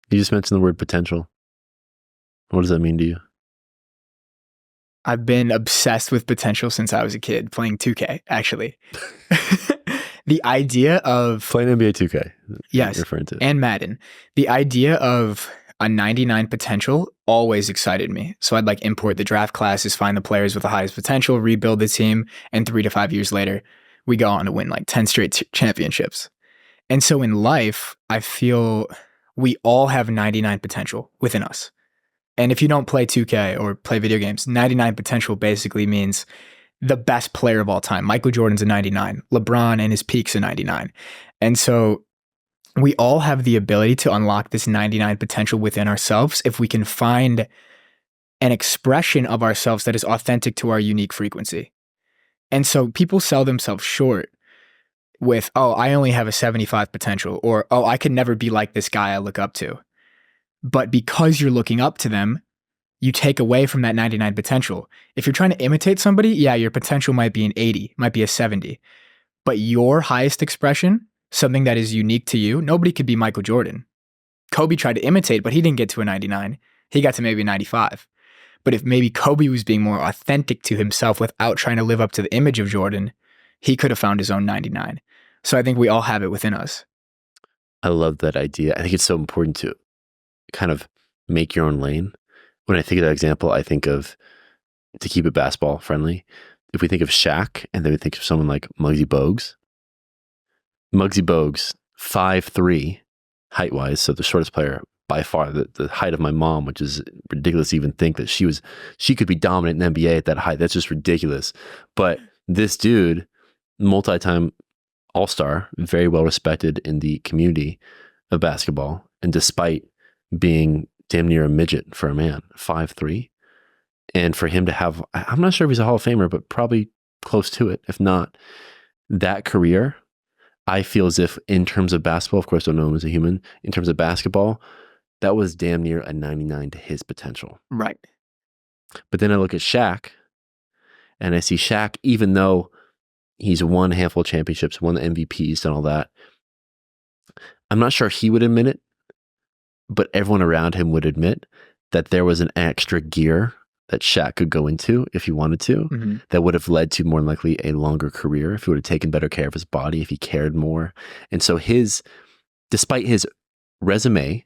You just mentioned the word potential. What does that mean to you? I've been obsessed with potential since I was a kid, playing 2K, actually. The idea of... Playing NBA 2K. Yes, you're referring to. and Madden. The idea of a 99 potential always excited me. So I'd like import the draft classes, find the players with the highest potential, rebuild the team, and 3 to 5 years later, we go on to win like 10 straight championships. And so in life, I feel we all have 99 potential within us. And if you don't play 2K or play video games, 99 potential basically means the best player of all time. Michael Jordan's a 99. LeBron and his peak's a 99. And so we all have the ability to unlock this 99 potential within ourselves if we can find an expression of ourselves that is authentic to our unique frequency. And so people sell themselves short with, oh, I only have a 75 potential, or, oh, I could never be like this guy I look up to. But because you're looking up to them, you take away from that 99 potential. If you're trying to imitate somebody, yeah, your potential might be an 80, might be a 70. But your highest expression, something that is unique to you, nobody could be Michael Jordan. Kobe tried to imitate, but he didn't get to a 99. He got to maybe a 95. But if maybe Kobe was being more authentic to himself without trying to live up to the image of Jordan, he could have found his own 99. So I think we all have it within us. I love that idea. I think it's so important to kind of make your own lane. When I think of that example, I think of, to keep it basketball friendly, if we think of Shaq and then we think of someone like Muggsy Bogues. Muggsy Bogues, 5'3", height-wise, so the shortest player by far, the height of my mom, which is ridiculous to even think that she could be dominant in the NBA at that height. That's just ridiculous. But this dude, multi-time all-star, very well respected in the community of basketball, and despite being damn near a midget for a man, 5'3", and for him to have, I'm not sure if he's a Hall of Famer, but probably close to it. If not, that career, I feel as if in terms of basketball, of course, I don't know him as a human, in terms of basketball, that was damn near a 99 to his potential. Right. But then I look at Shaq, and I see Shaq, even though he's won a handful of championships, won the MVPs and all that, I'm not sure he would admit it, but everyone around him would admit that there was an extra gear that Shaq could go into if he wanted to, that would have led to more than likely a longer career if he would have taken better care of his body, if he cared more. And so despite his resume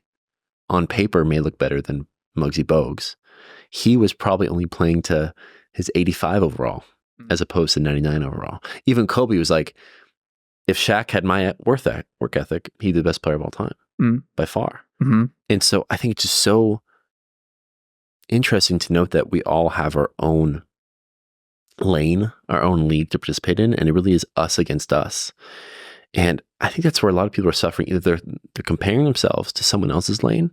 on paper may look better than Muggsy Bogues, he was probably only playing to his 85 overall as opposed to 99 overall. Even Kobe was like, if Shaq had my work ethic, he'd be the best player of all time by far. And so I think it's just so interesting to note that we all have our own lane, our own league to participate in, and it really is us against us. And I think that's where a lot of people are suffering. Either they're comparing themselves to someone else's lane,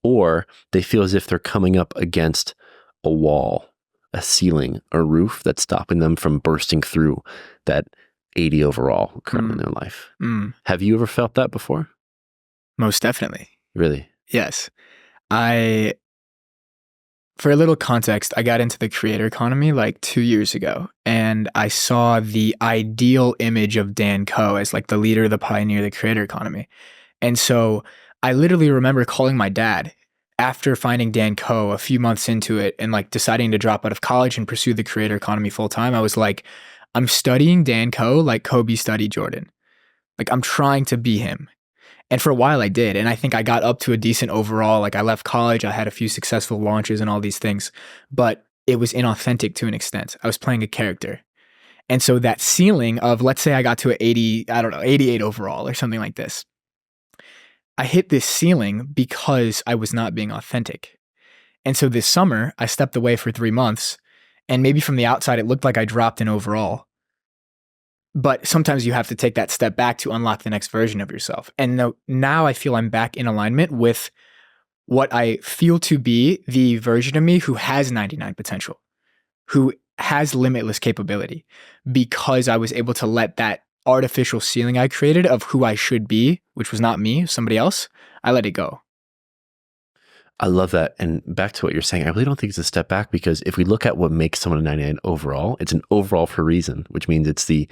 or they feel as if they're coming up against a wall, a ceiling, a roof that's stopping them from bursting through that 80 overall currently in their life. Have you ever felt that before? Most definitely. Really? Yes. For a little context, I got into the creator economy like 2 years ago, and I saw the ideal image of Dan Coe as like the leader, the pioneer, the creator economy. And so I literally remember calling my dad after finding Dan Coe a few months into it and like deciding to drop out of college and pursue the creator economy full time. I was like, I'm studying Dan Coe like Kobe studied Jordan. Like I'm trying to be him. And for a while I did. And I think I got up to a decent overall. Like I left college, I had a few successful launches and all these things, but it was inauthentic to an extent. I was playing a character. And so that ceiling of, let's say I got to 88 overall or something like this. I hit this ceiling because I was not being authentic. And so this summer I stepped away for 3 months, and maybe from the outside it looked like I dropped an overall. But sometimes you have to take that step back to unlock the next version of yourself. And now I feel I'm back in alignment with what I feel to be the version of me who has 99 potential, who has limitless capability, because I was able to let that artificial ceiling I created of who I should be, which was not me, somebody else, I let it go. I love that. And back to what you're saying, I really don't think it's a step back, because if we look at what makes someone a 99 overall, it's an overall for a reason, which means it's the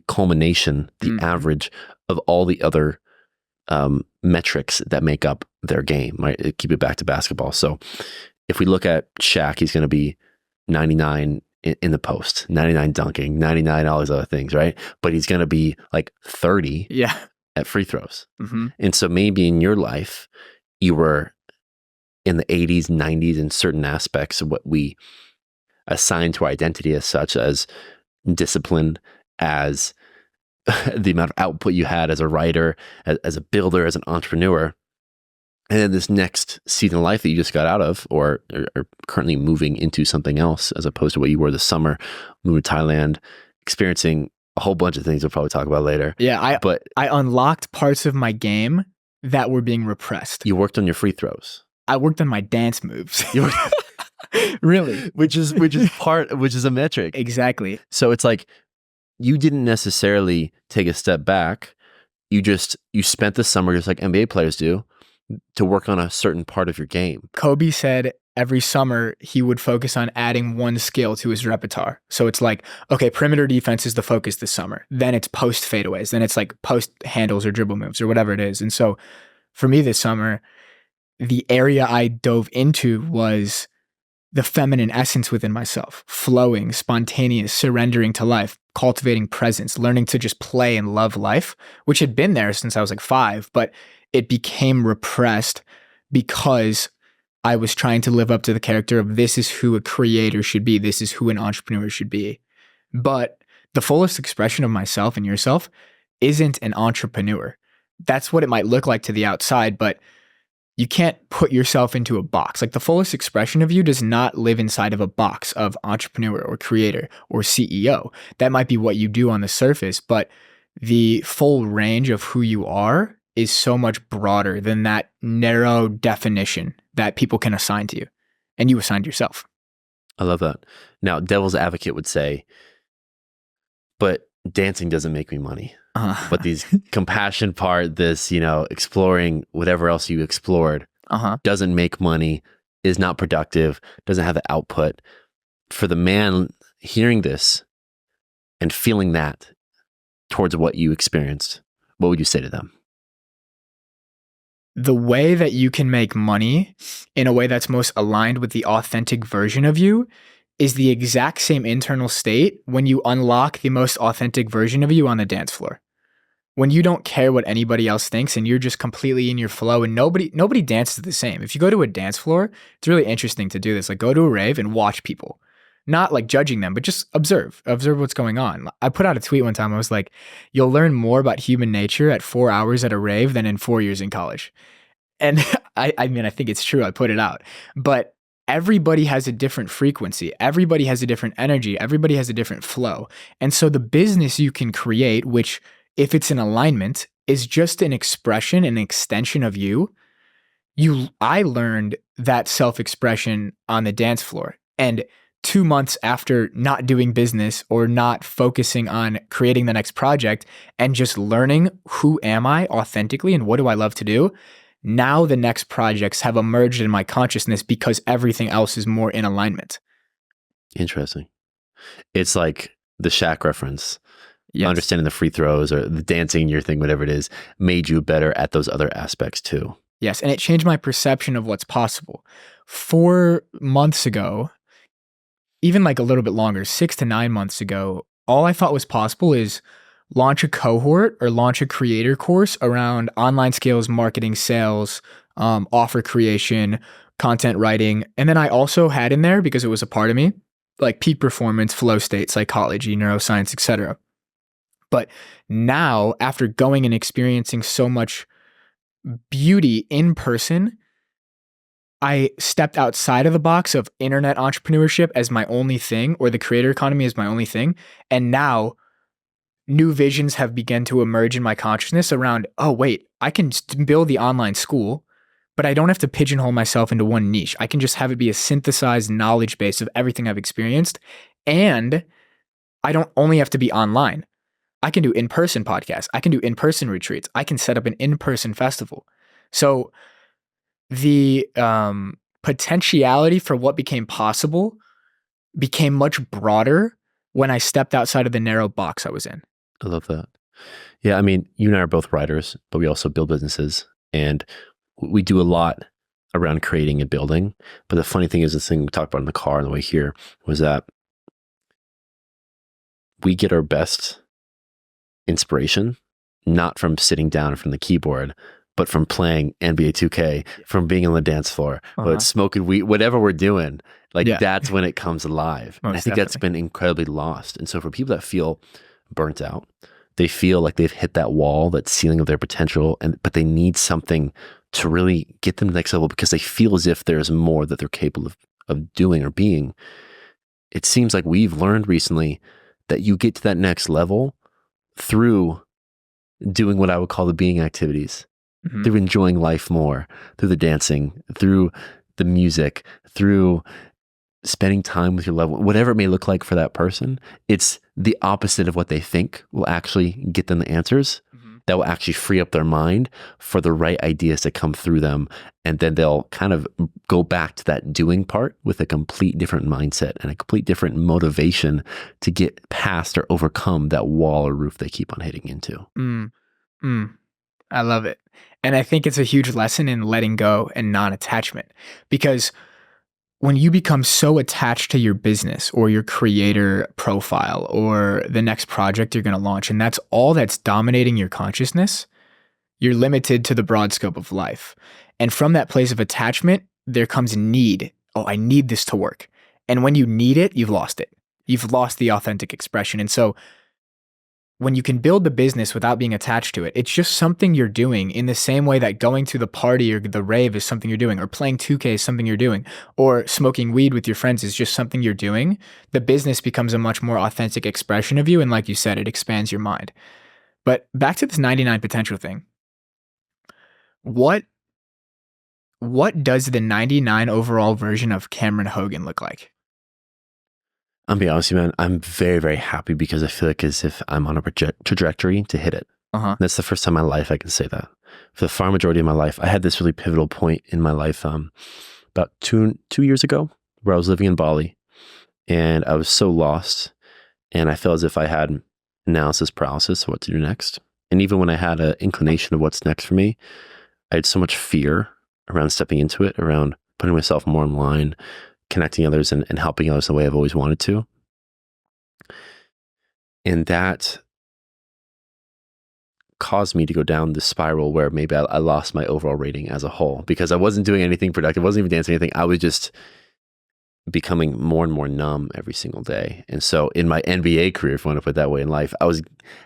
culmination, the average of all the other metrics that make up their game, right? Keep it back to basketball. So if we look at Shaq, he's going to be 99 in the post, 99 dunking, 99 all these other things, right? But he's going to be like 30 at free throws. Mm-hmm. And so maybe in your life, you were in the 80s, 90s in certain aspects of what we assign to our identity as such, as discipline, as the amount of output you had as a writer, as a builder, as an entrepreneur. And then this next season of life that you just got out of, or currently moving into something else, as opposed to what you were this summer, moving to Thailand, experiencing a whole bunch of things we'll probably talk about later. Yeah, I unlocked parts of my game that were being repressed. You worked on your free throws. I worked on my dance moves. Really? which is a metric. Exactly. So it's like you didn't necessarily take a step back. You spent the summer just like NBA players do, to work on a certain part of your game. Kobe said every summer he would focus on adding one skill to his repertoire. So it's like, okay, perimeter defense is the focus this summer. Then it's post fadeaways. Then it's like post handles or dribble moves or whatever it is. And so for me this summer, the area I dove into was the feminine essence within myself, flowing, spontaneous, surrendering to life, cultivating presence, learning to just play and love life, which had been there since I was like 5, but it became repressed because I was trying to live up to the character of this is who a creator should be. This is who an entrepreneur should be. But the fullest expression of myself and yourself isn't an entrepreneur. That's what it might look like to the outside, but you can't put yourself into a box. Like the fullest expression of you does not live inside of a box of entrepreneur or creator or CEO. That might be what you do on the surface, but the full range of who you are is so much broader than that narrow definition that people can assign to you. And you assigned yourself. I love that. Now, devil's advocate would say, but dancing doesn't make me money. But these compassion part, this, exploring whatever else you explored, doesn't make money, is not productive, doesn't have the output. For the man hearing this and feeling that towards what you experienced, what would you say to them? The way that you can make money in a way that's most aligned with the authentic version of you is the exact same internal state when you unlock the most authentic version of you on the dance floor. When you don't care what anybody else thinks and you're just completely in your flow and nobody dances the same. If you go to a dance floor, it's really interesting to do this. Like go to a rave and watch people. Not like judging them, but just observe what's going on. I put out a tweet one time. I was like, you'll learn more about human nature at 4 hours at a rave than in 4 years in college. And I mean, I think it's true. I put it out, but everybody has a different frequency. Everybody has a different energy. Everybody has a different flow. And so the business you can create, which if it's in alignment, is just an expression, an extension of you. I learned that self-expression on the dance floor. And 2 months after not doing business or not focusing on creating the next project and just learning who am I authentically and what do I love to do, now the next projects have emerged in my consciousness because everything else is more in alignment. Interesting. It's like the Shaq reference. Yes. Understanding the free throws or the dancing, your thing, whatever it is, made you better at those other aspects too. Yes, and it changed my perception of what's possible. 4 months ago, even like a little bit longer, 6 to 9 months ago, all I thought was possible is launch a cohort or launch a creator course around online skills, marketing, sales, offer creation, content writing. And then I also had in there, because it was a part of me, like peak performance, flow state, psychology, neuroscience, etc. But now, after going and experiencing so much beauty in person, I stepped outside of the box of internet entrepreneurship as my only thing, or the creator economy as my only thing. And now new visions have begun to emerge in my consciousness around, oh, wait, I can build the online school, but I don't have to pigeonhole myself into one niche. I can just have it be a synthesized knowledge base of everything I've experienced. And I don't only have to be online. I can do in-person podcasts. I can do in-person retreats. I can set up an in-person festival. So the potentiality for what became possible became much broader when I stepped outside of the narrow box I was in. I love that. Yeah, I mean, you and I are both writers, but we also build businesses, and we do a lot around creating and building. But the funny thing is, the thing we talked about in the car on the way here was that we get our best inspiration not from sitting down from the keyboard, but from playing NBA 2K, from being on the dance floor, but smoking weed, whatever we're doing. Like that's when it comes alive. And I think that's been incredibly lost. And so for people that feel burnt out, they feel like they've hit that wall, that ceiling of their potential, but they need something to really get them to the next level because they feel as if there's more that they're capable of doing or being. It seems like we've learned recently that you get to that next level through doing what I would call the being activities, through enjoying life more, through the dancing, through the music, through spending time with your loved one, whatever it may look like for that person. It's the opposite of what they think will actually get them the answers. That will actually free up their mind for the right ideas to come through them. And then they'll kind of go back to that doing part with a complete different mindset and a complete different motivation to get past or overcome that wall or roof they keep on hitting into. I love it. And I think it's a huge lesson in letting go and non-attachment, because when you become so attached to your business or your creator profile or the next project you're going to launch, and that's all that's dominating your consciousness, you're limited to the broad scope of life. And from that place of attachment, there comes need. Oh, I need this to work. And when you need it, you've lost it. You've lost the authentic expression. And so when you can build the business without being attached to it, it's just something you're doing, in the same way that going to the party or the rave is something you're doing, or playing 2K is something you're doing, or smoking weed with your friends is just something you're doing. The business becomes a much more authentic expression of you. And like you said, it expands your mind. But back to this 99 potential thing. What does the 99 overall version of Cameron Hogan look like? I'll be honest with you, man, I'm very, very happy because I feel like as if I'm on a trajectory to hit it. That's the first time in my life I can say that. For the far majority of my life, I had this really pivotal point in my life about two years ago where I was living in Bali and I was so lost and I felt as if I had analysis paralysis of what to do next. And even when I had an inclination of what's next for me, I had so much fear around stepping into it, around putting myself more in line, connecting others and helping others the way I've always wanted to. And that caused me to go down the spiral where maybe I lost my overall rating as a whole because I wasn't doing anything productive, wasn't even dancing anything. I was just becoming more and more numb every single day. And so in my NBA career, if you want to put it that way, in life, I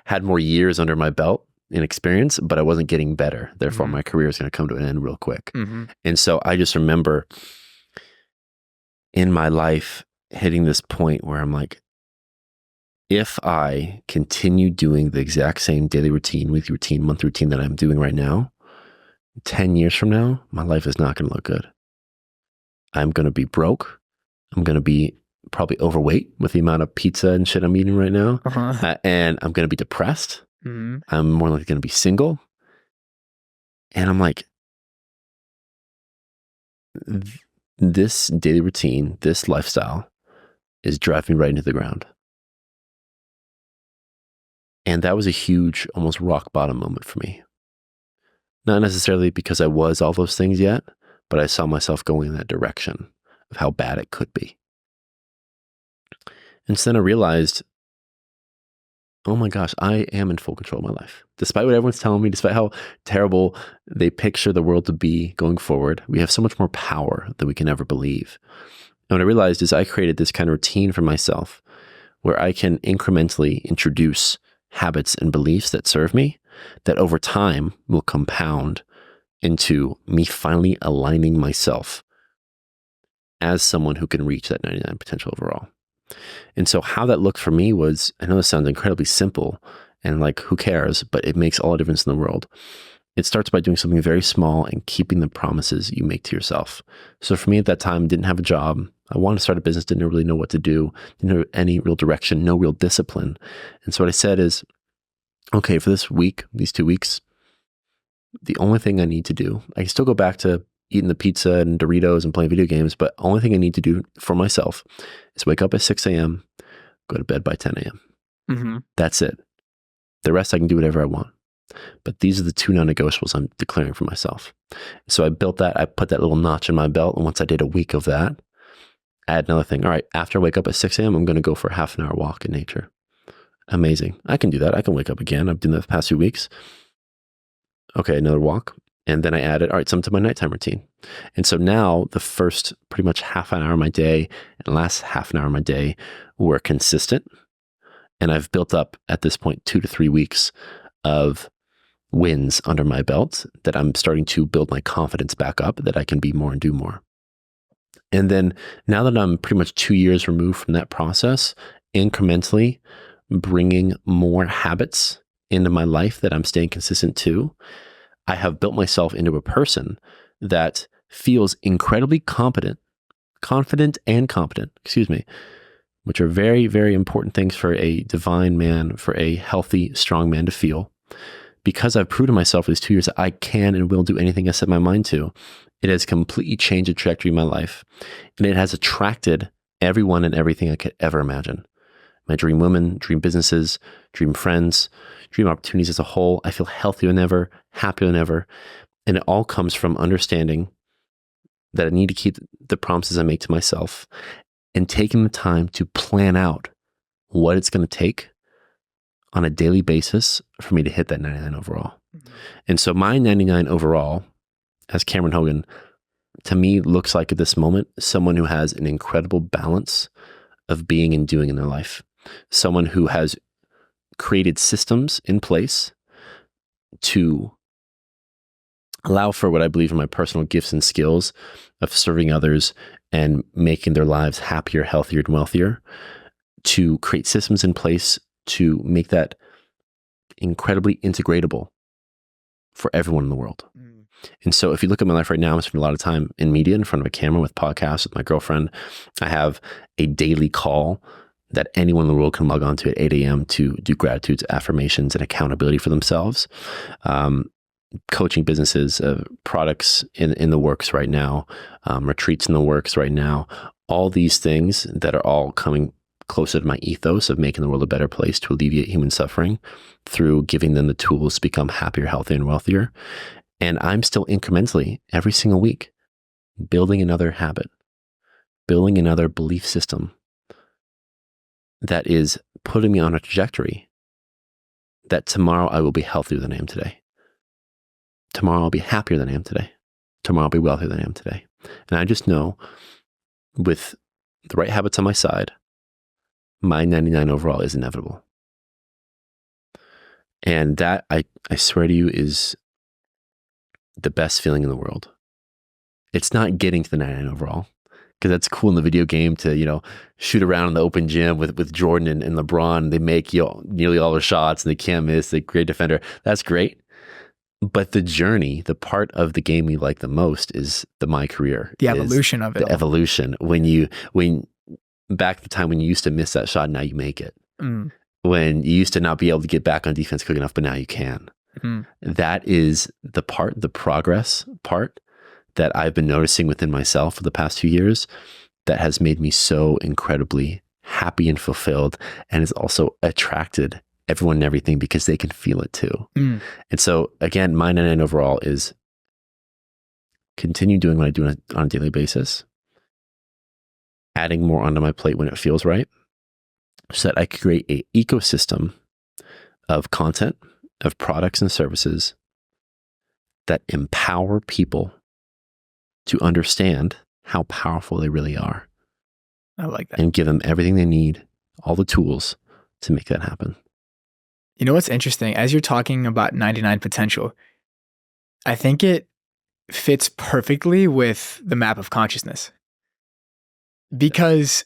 had more years under my belt in experience, but I wasn't getting better. Therefore, my career was going to come to an end real quick. And so I just remember in my life hitting this point where I'm like, if I continue doing the exact same daily routine, weekly routine, month routine that I'm doing right now, 10 years from now, my life is not going to look good. I'm going to be broke. I'm going to be probably overweight with the amount of pizza and shit I'm eating right now. And I'm going to be depressed. I'm more likely going to be single. And I'm like, this daily routine, this lifestyle is driving me right into the ground. And that was a huge, almost rock bottom moment for me. Not necessarily because I was all those things yet, but I saw myself going in that direction of how bad it could be. And so then I realized, oh my gosh, I am in full control of my life. Despite what everyone's telling me, despite how terrible they picture the world to be going forward, we have so much more power than we can ever believe. And what I realized is I created this kind of routine for myself where I can incrementally introduce habits and beliefs that serve me, that over time will compound into me finally aligning myself as someone who can reach that 99 potential overall. And so how that looked for me was, I know this sounds incredibly simple and like, who cares, but it makes all the difference in the world. It starts by doing something very small and keeping the promises you make to yourself. So for me at that time, didn't have a job. I wanted to start a business, didn't really know what to do, didn't have any real direction, no real discipline. And so what I said is, okay, for this week, these 2 weeks, the only thing I need to do, I can still go back to eating the pizza and Doritos and playing video games, but only thing I need to do for myself is wake up at 6 a.m., go to bed by 10 a.m. That's it. The rest I can do whatever I want. But these are the 2 non-negotiables I'm declaring for myself. So I built that. I put that little notch in my belt. And once I did a week of that, I had another thing. All right, after I wake up at 6 a.m., I'm going to go for a half an hour walk in nature. Amazing. I can do that. I can wake up again. I've done that the past few weeks. Okay, another walk. And then I added, all right, something to my nighttime routine. And so now the first pretty much half an hour of my day and last half an hour of my day were consistent. And I've built up at this point 2 to 3 weeks of wins under my belt that I'm starting to build my confidence back up that I can be more and do more. And then now that I'm pretty much 2 years removed from that process, incrementally bringing more habits into my life that I'm staying consistent to, I have built myself into a person that feels incredibly confident and competent, which are very, very important things for a divine man, for a healthy, strong man to feel. Because I've proved to myself for these 2 years that I can and will do anything I set my mind to, it has completely changed the trajectory of my life. And it has attracted everyone and everything I could ever imagine. My dream women, dream businesses, dream friends, dream opportunities as a whole. I feel healthier than ever, happier than ever. And it all comes from understanding that I need to keep the promises I make to myself and taking the time to plan out what it's going to take on a daily basis for me to hit that 99 overall. Mm-hmm. And so my 99 overall, as Cameron Hogan, to me looks like at this moment, someone who has an incredible balance of being and doing in their life. Someone who has created systems in place to allow for what I believe are my personal gifts and skills of serving others and making their lives happier, healthier, and wealthier, to create systems in place to make that incredibly integratable for everyone in the world. Mm. And so if you look at my life right now, I'm spending a lot of time in media, in front of a camera, with podcasts, with my girlfriend. I have a daily call that anyone in the world can log on to at 8 a.m. to do gratitudes, affirmations, and accountability for themselves. Coaching businesses, products in the works right now, retreats in the works right now, all these things that are all coming closer to my ethos of making the world a better place to alleviate human suffering through giving them the tools to become happier, healthier, and wealthier. And I'm still incrementally, every single week, building another habit, building another belief system that is putting me on a trajectory that tomorrow I will be healthier than I am today. Tomorrow I'll be happier than I am today. Tomorrow I'll be wealthier than I am today. And I just know with the right habits on my side, my 99 overall is inevitable. And that, I swear to you, is the best feeling in the world. It's not getting to the 99 overall, because that's cool in the video game to, shoot around in the open gym with Jordan and LeBron. They make nearly all their shots and they can't miss. They're a great defender. That's great. But the journey, the part of the game we like the most is my career. The evolution of it. The evolution. When back at the time when you used to miss that shot, now you make it. Mm. When you used to not be able to get back on defense quick enough, but now you can. Mm. That is the progress part that I've been noticing within myself for the past 2 years that has made me so incredibly happy and fulfilled, and has also attracted everyone and everything because they can feel it too. Mm. And so again, my 99 overall is continue doing what I do on a daily basis, adding more onto my plate when it feels right, so that I can create an ecosystem of content, of products and services that empower people to understand how powerful they really are. I like that. And give them everything they need, all the tools to make that happen. You know what's interesting? As you're talking about 99 potential, I think it fits perfectly with the map of consciousness. Because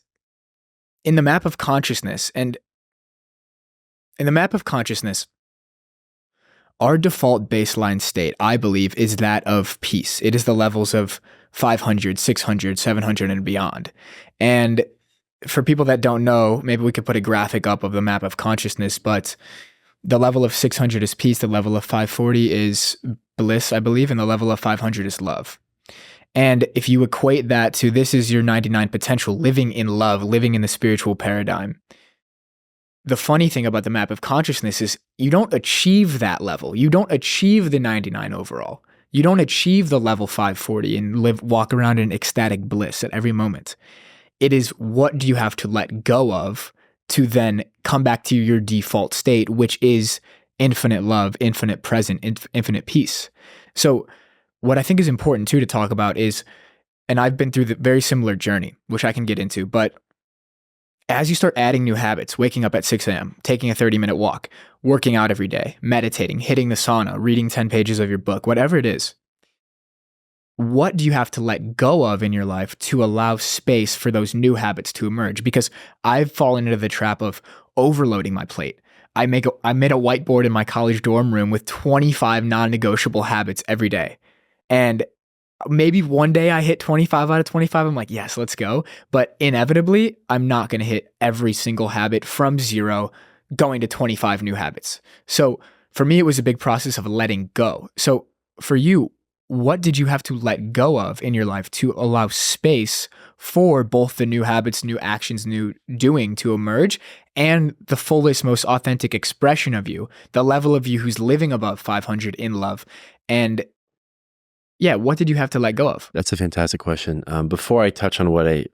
in the map of consciousness, our default baseline state, I believe, is that of peace. It is the levels of 500, 600, 700, and beyond. And for people that don't know, maybe we could put a graphic up of the map of consciousness, but the level of 600 is peace, the level of 540 is bliss, I believe, and the level of 500 is love. And if you equate that to this is your 99 potential, living in love, living in the spiritual paradigm, the funny thing about the map of consciousness is you don't achieve that level. You don't achieve the 99 overall. You don't achieve the level 540 and walk around in ecstatic bliss at every moment. It is, what do you have to let go of to then come back to your default state, which is infinite love, infinite present, infinite peace. So what I think is important too to talk about is, and I've been through the very similar journey, which I can get into, but as you start adding new habits, waking up at 6 a.m., taking a 30-minute walk, working out every day, meditating, hitting the sauna, reading 10 pages of your book, whatever it is, what do you have to let go of in your life to allow space for those new habits to emerge? Because I've fallen into the trap of overloading my plate. I made a whiteboard in my college dorm room with 25 non-negotiable habits every day. And maybe one day I hit 25 out of 25. I'm like, yes, let's go. But inevitably, I'm not going to hit every single habit from 0 going to 25 new habits. So for me, it was a big process of letting go. So for you, what did you have to let go of in your life to allow space for both the new habits, new actions, new doing to emerge, and the fullest, most authentic expression of you, the level of you who's living above 500 in love? And yeah, what did you have to let go of? That's a fantastic question. Before I touch on what I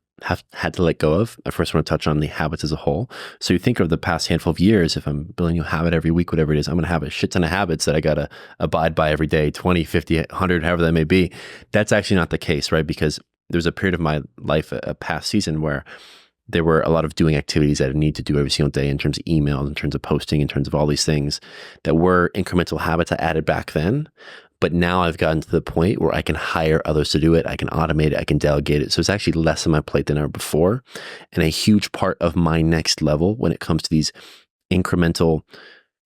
had to let go of, I first want to touch on the habits as a whole. So you think of the past handful of years, if I'm building a habit every week, whatever it is, I'm going to have a shit ton of habits that I got to abide by every day, 20, 50, 100, however that may be. That's actually not the case, right? Because there was a period of my life, a past season, where there were a lot of doing activities that I need to do every single day in terms of emails, in terms of posting, in terms of all these things that were incremental habits I added back then. But now I've gotten to the point where I can hire others to do it. I can automate it. I can delegate it. So it's actually less on my plate than ever before. And a huge part of my next level when it comes to these incremental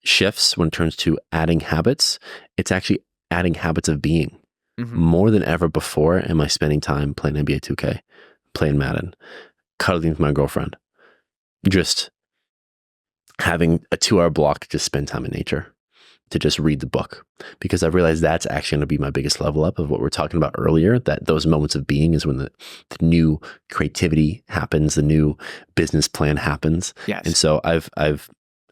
shifts, when it turns to adding habits, it's actually adding habits of being. Mm-hmm. More than ever before am I spending time playing NBA 2K, playing Madden, cuddling with my girlfriend, just having a 2-hour block to just spend time in nature, to just read the book, because I've realized that's actually going to be my biggest level up of what we're talking about earlier, that those moments of being is when the new creativity happens, the new business plan happens. Yes. And so I've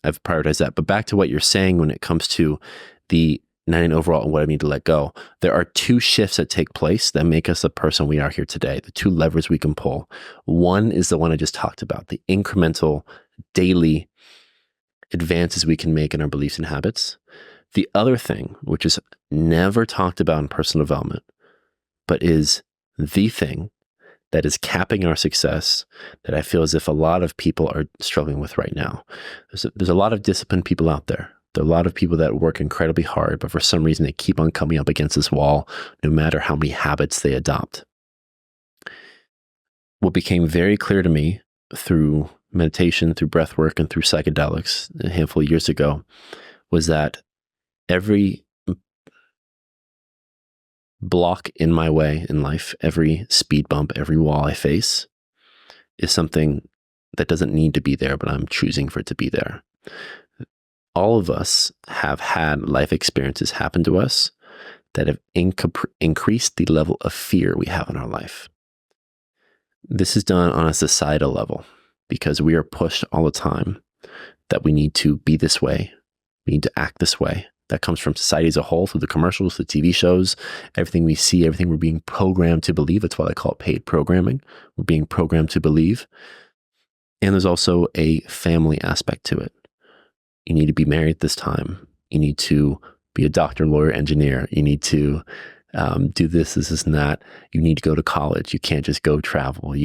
prioritized that. But back to what you're saying when it comes to the 99 overall and what I need to let go, there are 2 shifts that take place that make us the person we are here today, the 2 levers we can pull. One is the one I just talked about, the incremental daily advances we can make in our beliefs and habits. The other thing, which is never talked about in personal development, but is the thing that is capping our success, that I feel as if a lot of people are struggling with right now. There's a lot of disciplined people out there. There are a lot of people that work incredibly hard, but for some reason they keep on coming up against this wall, no matter how many habits they adopt. What became very clear to me through meditation, through breath work, and through psychedelics a handful of years ago was that every block in my way in life, every speed bump, every wall I face is something that doesn't need to be there, but I'm choosing for it to be there. All of us have had life experiences happen to us that have increased the level of fear we have in our life. This is done on a societal level because we are pushed all the time that we need to be this way, we need to act this way. That comes from society as a whole, through the commercials, the TV shows, everything we see, everything we're being programmed to believe. That's why I call it paid programming. We're being programmed to believe. And there's also a family aspect to it. You need to be married at this time. You need to be a doctor, lawyer, engineer. You need to do this, and that. You need to go to college. You can't just go travel.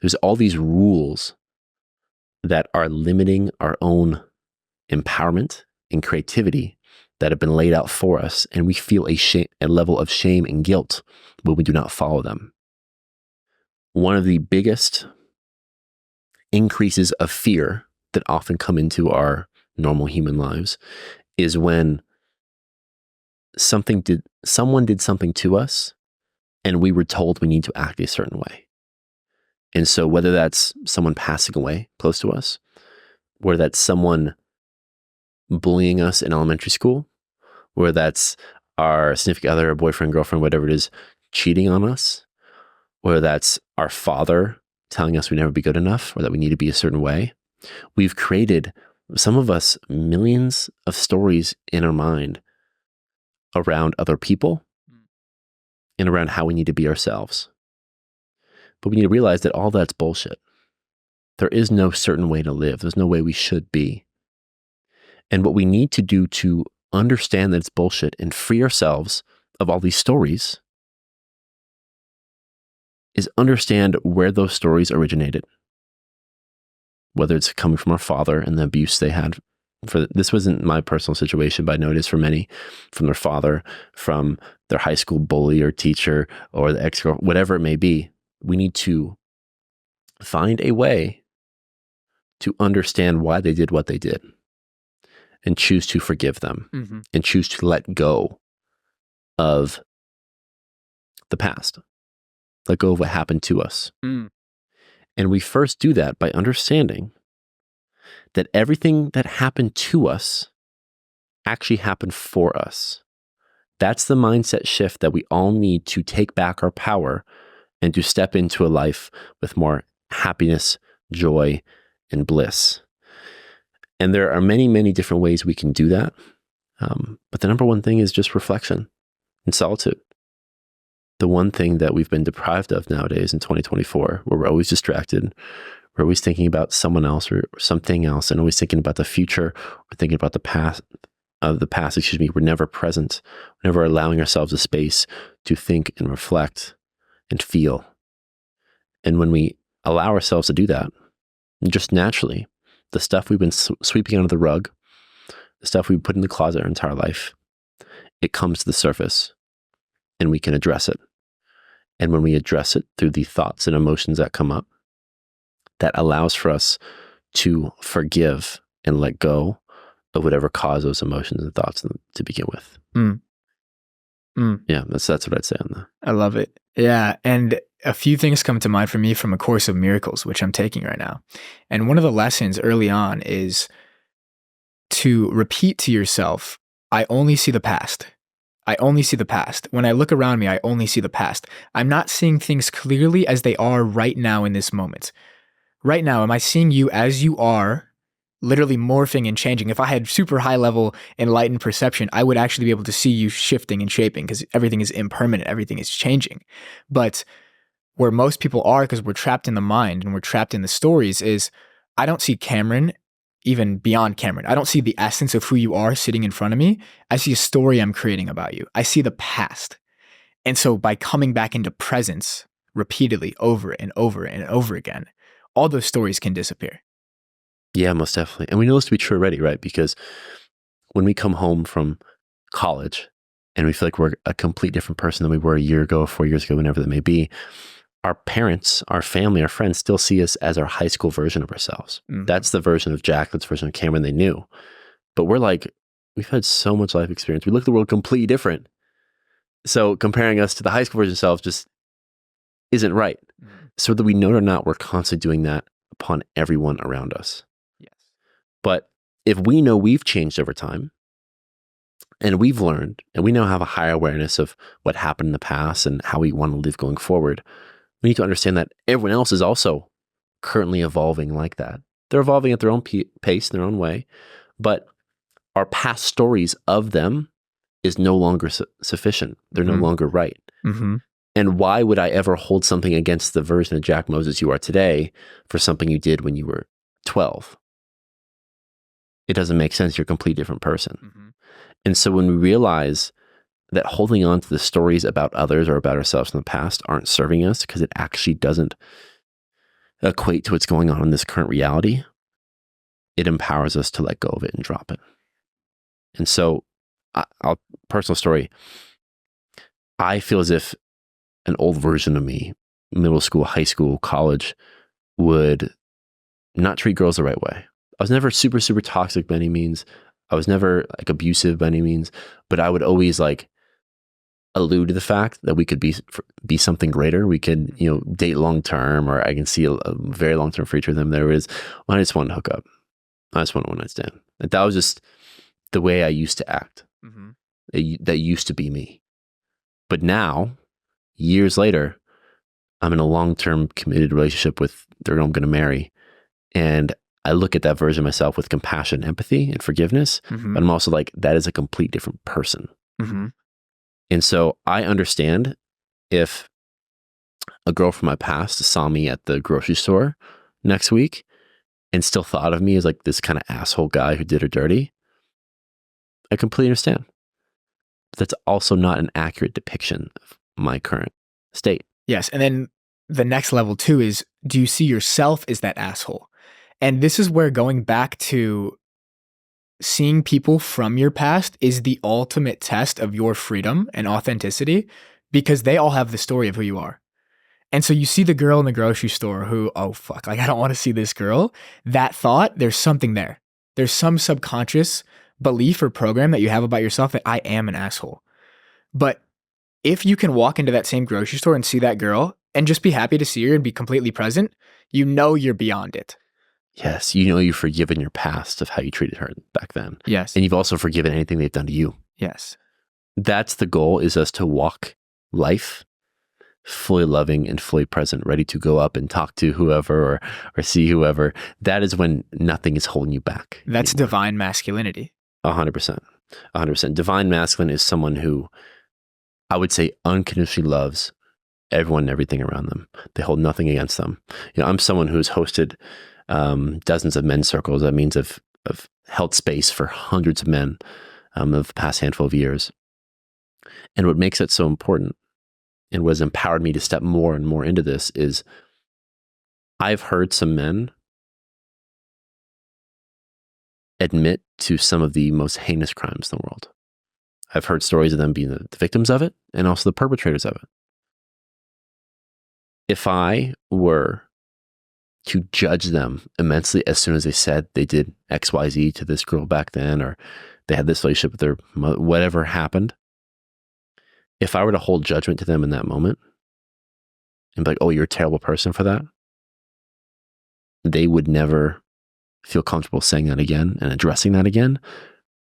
There's all these rules that are limiting our own empowerment and creativity that have been laid out for us, and we feel a level of shame and guilt when we do not follow them. One of the biggest increases of fear that often come into our normal human lives is when someone did something to us and we were told we need to act a certain way. And so whether that's someone passing away close to us, whether that's someone bullying us in elementary school, whether that's our significant other, or boyfriend, girlfriend, whatever it is, cheating on us, whether that's our father telling us we never be good enough or that we need to be a certain way, we've created some of us, millions of stories in our mind around other people and around how we need to be ourselves. But we need to realize that all that's bullshit. There is no certain way to live. There's no way we should be. And what we need to do to understand that it's bullshit and free ourselves of all these stories is understand where those stories originated. Whether it's coming from our father and the abuse they had. This wasn't my personal situation, but I know it is for many, from their father, from their high school bully or teacher or the ex-girl, whatever it may be. We need to find a way to understand why they did what they did and choose to forgive them and choose to let go of the past, let go of what happened to us. And we first do that by understanding that everything that happened to us actually happened for us. That's the mindset shift that we all need to take back our power and to step into a life with more happiness, joy, and bliss. And there are many, many different ways we can do that. But the number one thing is just reflection and solitude. The one thing that we've been deprived of nowadays in 2024, where we're always distracted, we're always thinking about someone else or something else, and always thinking about the future, or thinking about the past. We're never present, never allowing ourselves a space to think and reflect and feel. And when we allow ourselves to do that, just naturally, the stuff we've been sweeping under the rug, the stuff we put in the closet our entire life, it comes to the surface and we can address it. And when we address it through the thoughts and emotions that come up, that allows for us to forgive and let go of whatever caused those emotions and thoughts to begin with. Yeah, that's what I'd say on that. I love it. Yeah. And a few things come to mind for me from A Course of Miracles, which I'm taking right now. And one of the lessons early on is to repeat to yourself, I only see the past. I only see the past. When I look around me, I only see the past. I'm not seeing things clearly as they are right now in this moment. Right now, am I seeing you as you are, literally morphing and changing? If I had super high level enlightened perception, I would actually be able to see you shifting and shaping because everything is impermanent, everything is changing. But where most people are, because we're trapped in the mind and we're trapped in the stories, is I don't see Cameron, even beyond Cameron. I don't see the essence of who you are sitting in front of me. I see a story I'm creating about you. I see the past. And so by coming back into presence repeatedly over and over and over again, all those stories can disappear. Yeah, most definitely. And we know this to be true already, right? Because when we come home from college and we feel like we're a complete different person than we were a year ago, 4 years ago, whenever that may be, our parents, our family, our friends still see us as our high school version of ourselves. That's the version of Jack, that's the version of Cameron they knew. But we're like, we've had so much life experience. We look at the world completely different. So comparing us to the high school version of ourselves just isn't right. So whether we know it or not, we're constantly doing that upon everyone around us. Yes. But if we know we've changed over time and we've learned and we now have a higher awareness of what happened in the past and how we want to live going forward, we need to understand that everyone else is also currently evolving like that. They're evolving at their own pace, in their own way, but our past stories of them is no longer sufficient. They're no longer right. And why would I ever hold something against the version of Jack Moses you are today for something you did when you were 12? It doesn't make sense. You're a completely different person. And so when we realize that holding on to the stories about others or about ourselves in the past aren't serving us because it actually doesn't equate to what's going on in this current reality, it empowers us to let go of it and drop it. And so, personal story, I feel as if an old version of me, middle school, high school, college, would not treat girls the right way. I was never super, super toxic by any means. I was never like abusive by any means, but I would always like allude to the fact that we could be something greater. We could, date long term, or I can see a very long term future with them. There is, well, I just want to hook up. I just want a one night stand. And that was just the way I used to act. That used to be me. But now, years later, I'm in a long term committed relationship with the girl I'm going to marry, and I look at that version of myself with compassion, empathy, and forgiveness. Mm-hmm. But I'm also like, that is a complete different person. Mm-hmm. And so I understand if a girl from my past saw me at the grocery store next week and still thought of me as like this kind of asshole guy who did her dirty. I completely understand. But that's also not an accurate depiction of my current state. Yes. And then the next level too is, do you see yourself as that asshole? And this is where going back to seeing people from your past is the ultimate test of your freedom and authenticity, because they all have the story of who you are. And so you see the girl in the grocery store who, oh fuck, like I don't want to see this girl. That thought, there's something there. There's some subconscious belief or program that you have about yourself that I am an asshole. But if you can walk into that same grocery store and see that girl and just be happy to see her and be completely present, you know you're beyond it. Yes, you know you've forgiven your past of how you treated her back then. Yes. And you've also forgiven anything they've done to you. Yes. That's the goal, is us to walk life fully loving and fully present, ready to go up and talk to whoever or see whoever. That is when nothing is holding you back. That's anymore. divine masculinity. 100%. 100%. Divine masculine is someone who I would say unconditionally loves everyone and everything around them. They hold nothing against them. You know, I'm someone who's hosted dozens of men's circles. That means I've held space for hundreds of men of the past handful of years. And what makes it so important and what has empowered me to step more and more into this is I've heard some men admit to some of the most heinous crimes in the world. I've heard stories of them being the victims of it and also the perpetrators of it. If I were to judge them immensely as soon as they said they did XYZ to this girl back then, or they had this relationship with their mother, whatever happened, if I were to hold judgment to them in that moment and be like, oh, you're a terrible person for that, they would never feel comfortable saying that again and addressing that again.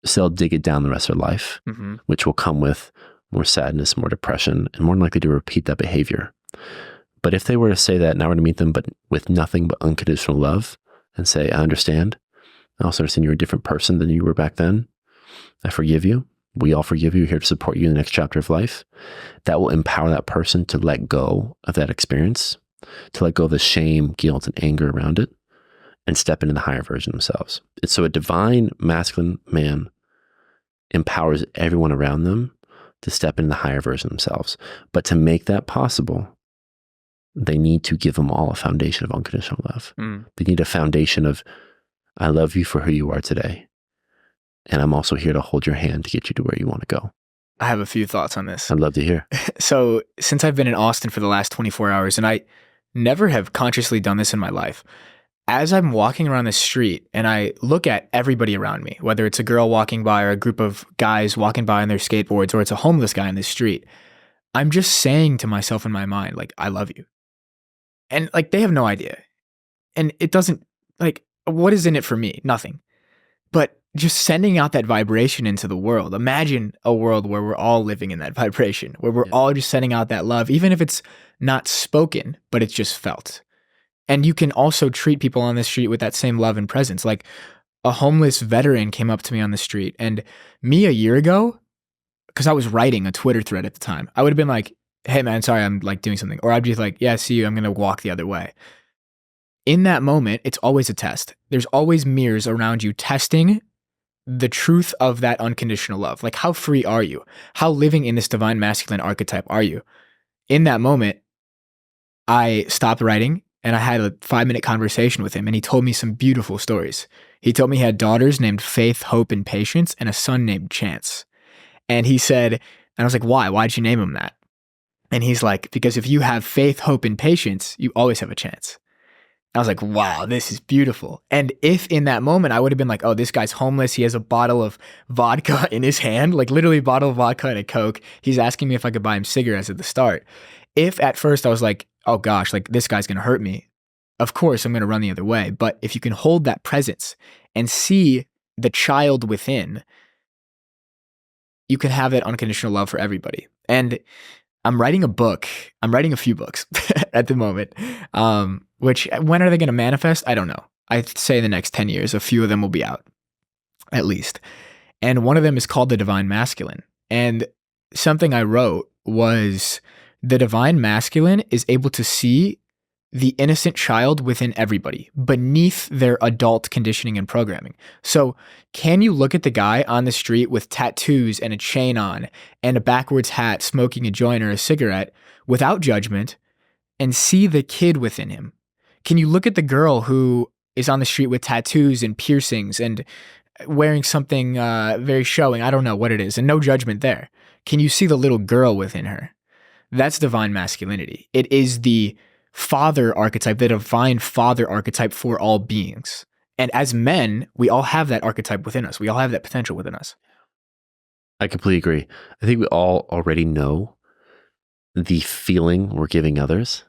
So they'll dig it down the rest of their life, which will come with more sadness, more depression, and more likely to repeat that behavior. But if they were to say that and I were to meet them, but with nothing but unconditional love and say, I understand. I also understand you're a different person than you were back then. I forgive you. We all forgive you. We're here to support you in the next chapter of life. That will empower that person to let go of that experience, to let go of the shame, guilt, and anger around it, and step into the higher version of themselves. It's so a divine masculine man empowers everyone around them to step into the higher version of themselves. But to make that possible, they need to give them all a foundation of unconditional love. They need a foundation of, I love you for who you are today. And I'm also here to hold your hand to get you to where you want to go. I have a few thoughts on this. I'd love to hear. So since I've been in Austin for the last 24 hours, and I never have consciously done this in my life, as I'm walking around the street and I look at everybody around me, whether it's a girl walking by or a group of guys walking by on their skateboards, or it's a homeless guy in the street, I'm just saying to myself in my mind, like, I love you. And like, they have no idea. And it doesn't, like, what is in it for me? Nothing. But just sending out that vibration into the world. Imagine a world where we're all living in that vibration, where we're all just sending out that love, even if it's not spoken, but it's just felt. And you can also treat people on the street with that same love and presence. Like a homeless veteran came up to me on the street, and me a year ago, because I was writing a Twitter thread at the time, I would have been like, hey man, sorry, I'm like doing something. Or I'd be like, yeah, see you, I'm going to walk the other way. In that moment, it's always a test. There's always mirrors around you testing the truth of that unconditional love. Like, how free are you? How living in this divine masculine archetype are you? In that moment, I stopped writing and I had a 5-minute conversation with him, and he told me some beautiful stories. He told me he had daughters named Faith, Hope, and Patience, and a son named Chance. And he said, and I was like, why? Why'd you name him that? And he's like, because if you have faith, hope, and patience, you always have a chance. I was like, wow, this is beautiful. And if in that moment I would have been like, oh, this guy's homeless, he has a bottle of vodka in his hand, like literally a bottle of vodka and a Coke. He's asking me if I could buy him cigarettes at the start. If at first I was like, oh gosh, like this guy's going to hurt me, of course I'm going to run the other way. But if you can hold that presence and see the child within, you can have that unconditional love for everybody. And I'm writing a book. I'm writing a few books at the moment, which when are they going to manifest? I don't know. I'd say the next 10 years, a few of them will be out, at least. And one of them is called the divine masculine. And something I wrote was the divine masculine is able to see the innocent child within everybody beneath their adult conditioning and programming. So can you look at the guy on the street with tattoos and a chain on and a backwards hat smoking a joint or a cigarette without judgment and see the kid within him? Can you look at the girl who is on the street with tattoos and piercings and wearing something very showing, I don't know what it is, and no judgment there? Can you see the little girl within her? That's divine masculinity. It is the father archetype, the divine father archetype for all beings. And as men, we all have that archetype within us. We all have that potential within us. I completely agree. I think we all already know the feeling we're giving others,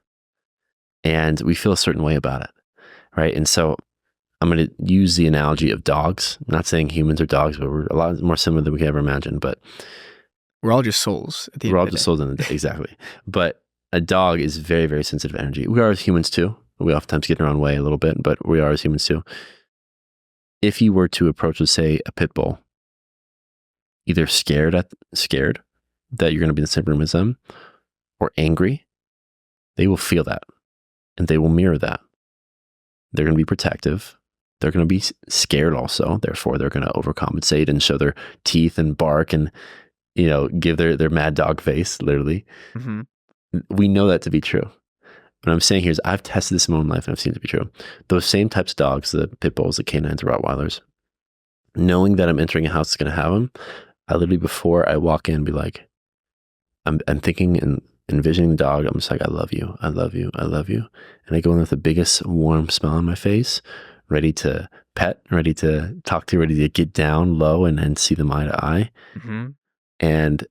and we feel a certain way about it, right? And so I'm going to use the analogy of dogs. I'm not saying humans are dogs, but we're a lot more similar than we could ever imagine. But we're all just souls. We're all just souls in the day. Exactly. But a dog is very, very sensitive energy. We are as humans too. We oftentimes get in our own way a little bit, but we are as humans too. If you were to approach, let's say, a pit bull, either scared that you're going to be in the same room as them, or angry, they will feel that, and they will mirror that. They're going to be protective. They're going to be scared also. Therefore, they're going to overcompensate and show their teeth and bark and, give their mad dog face, literally. Mm-hmm. We know that to be true. What I'm saying here is I've tested this in my own life and I've seen it to be true. Those same types of dogs, the pit bulls, the canines, the Rottweilers, knowing that I'm entering a house that's going to have them, I literally, before I walk in, be like, I'm thinking and envisioning the dog. I'm just like, I love you. I love you. I love you. And I go in with the biggest warm smile on my face, ready to pet, ready to talk to, ready to get down low and see them eye to eye. Mm-hmm. And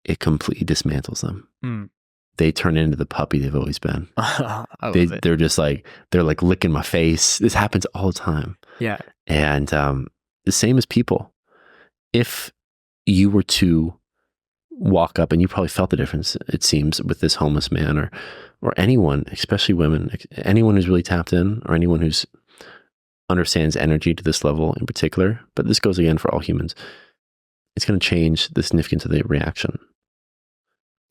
it completely dismantles them. Mm. They turn into the puppy they've always been. They're just like, they're like licking my face. This happens all the time. Yeah. And the same as people. If you were to walk up, and you probably felt the difference, it seems, with this homeless man or anyone, especially women, anyone who's really tapped in, or anyone who's understands energy to this level in particular, but this goes again for all humans, it's going to change the significance of the reaction.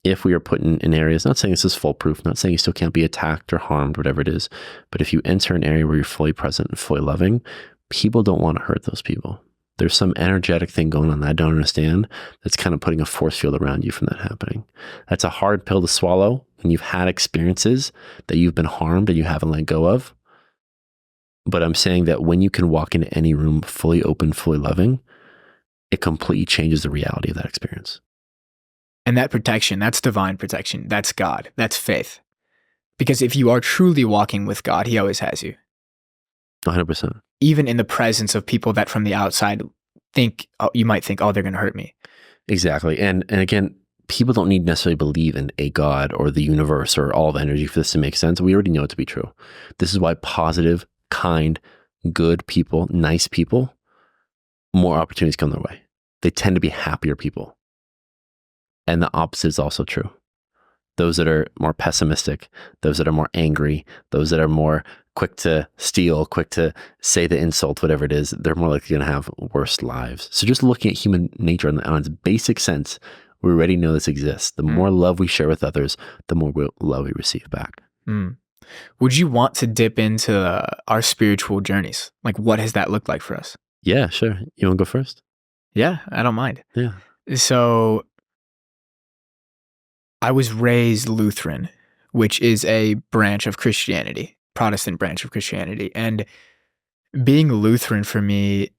If we are put in areas, not saying this is foolproof, not saying you still can't be attacked or harmed, whatever it is, but if you enter an area where you're fully present and fully loving, people don't want to hurt those people. There's some energetic thing going on that I don't understand that's kind of putting a force field around you from that happening. That's a hard pill to swallow when you've had experiences that you've been harmed and you haven't let go of. But I'm saying that when you can walk into any room fully open, fully loving, it completely changes the reality of that experience. And that protection, that's divine protection. That's God. That's faith. Because if you are truly walking with God, He always has you. 100%. Even in the presence of people that from the outside you might think, oh, they're going to hurt me. Exactly. And again, people don't need necessarily believe in a God or the universe or all of energy for this to make sense. We already know it to be true. This is why positive, kind, good people, nice people, more opportunities come their way. They tend to be happier people. And the opposite is also true. Those that are more pessimistic, those that are more angry, those that are more quick to steal, quick to say the insult, whatever it is, they're more likely going to have worse lives. So just looking at human nature on its basic sense, we already know this exists. The more love we share with others, the more love we receive back. Mm. Would you want to dip into our spiritual journeys? Like, what has that looked like for us? Yeah, sure. You want to go first? Yeah, I don't mind. Yeah. So I was raised Lutheran, which is a branch of Christianity, Protestant branch of Christianity. And being Lutheran for me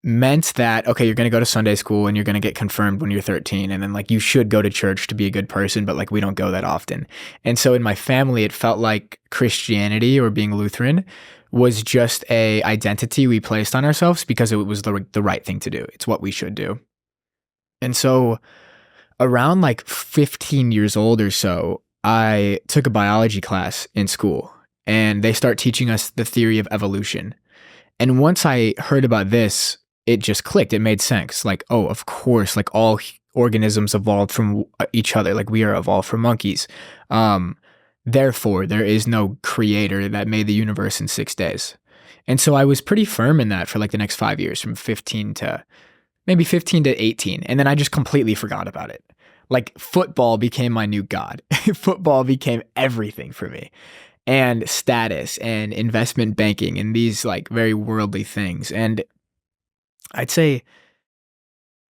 meant that, okay, you're going to go to Sunday school and you're going to get confirmed when you're 13. And then like you should go to church to be a good person, but like we don't go that often. And so in my family, it felt like Christianity or being Lutheran was just a identity we placed on ourselves because it was the right thing to do. It's what we should do. And so around like 15 years old or so, I took a biology class in school and they start teaching us the theory of evolution. And once I heard about this, it just clicked. It made sense. Like, oh, of course, like all organisms evolved from each other. Like we are evolved from monkeys. Therefore, there is no creator that made the universe in 6 days. And so I was pretty firm in that for like the next 5 years, from 15 to maybe 15 to 18. And then I just completely forgot about it. Like football became my new god. Football became everything for me. And status and investment banking and these like very worldly things. And I'd say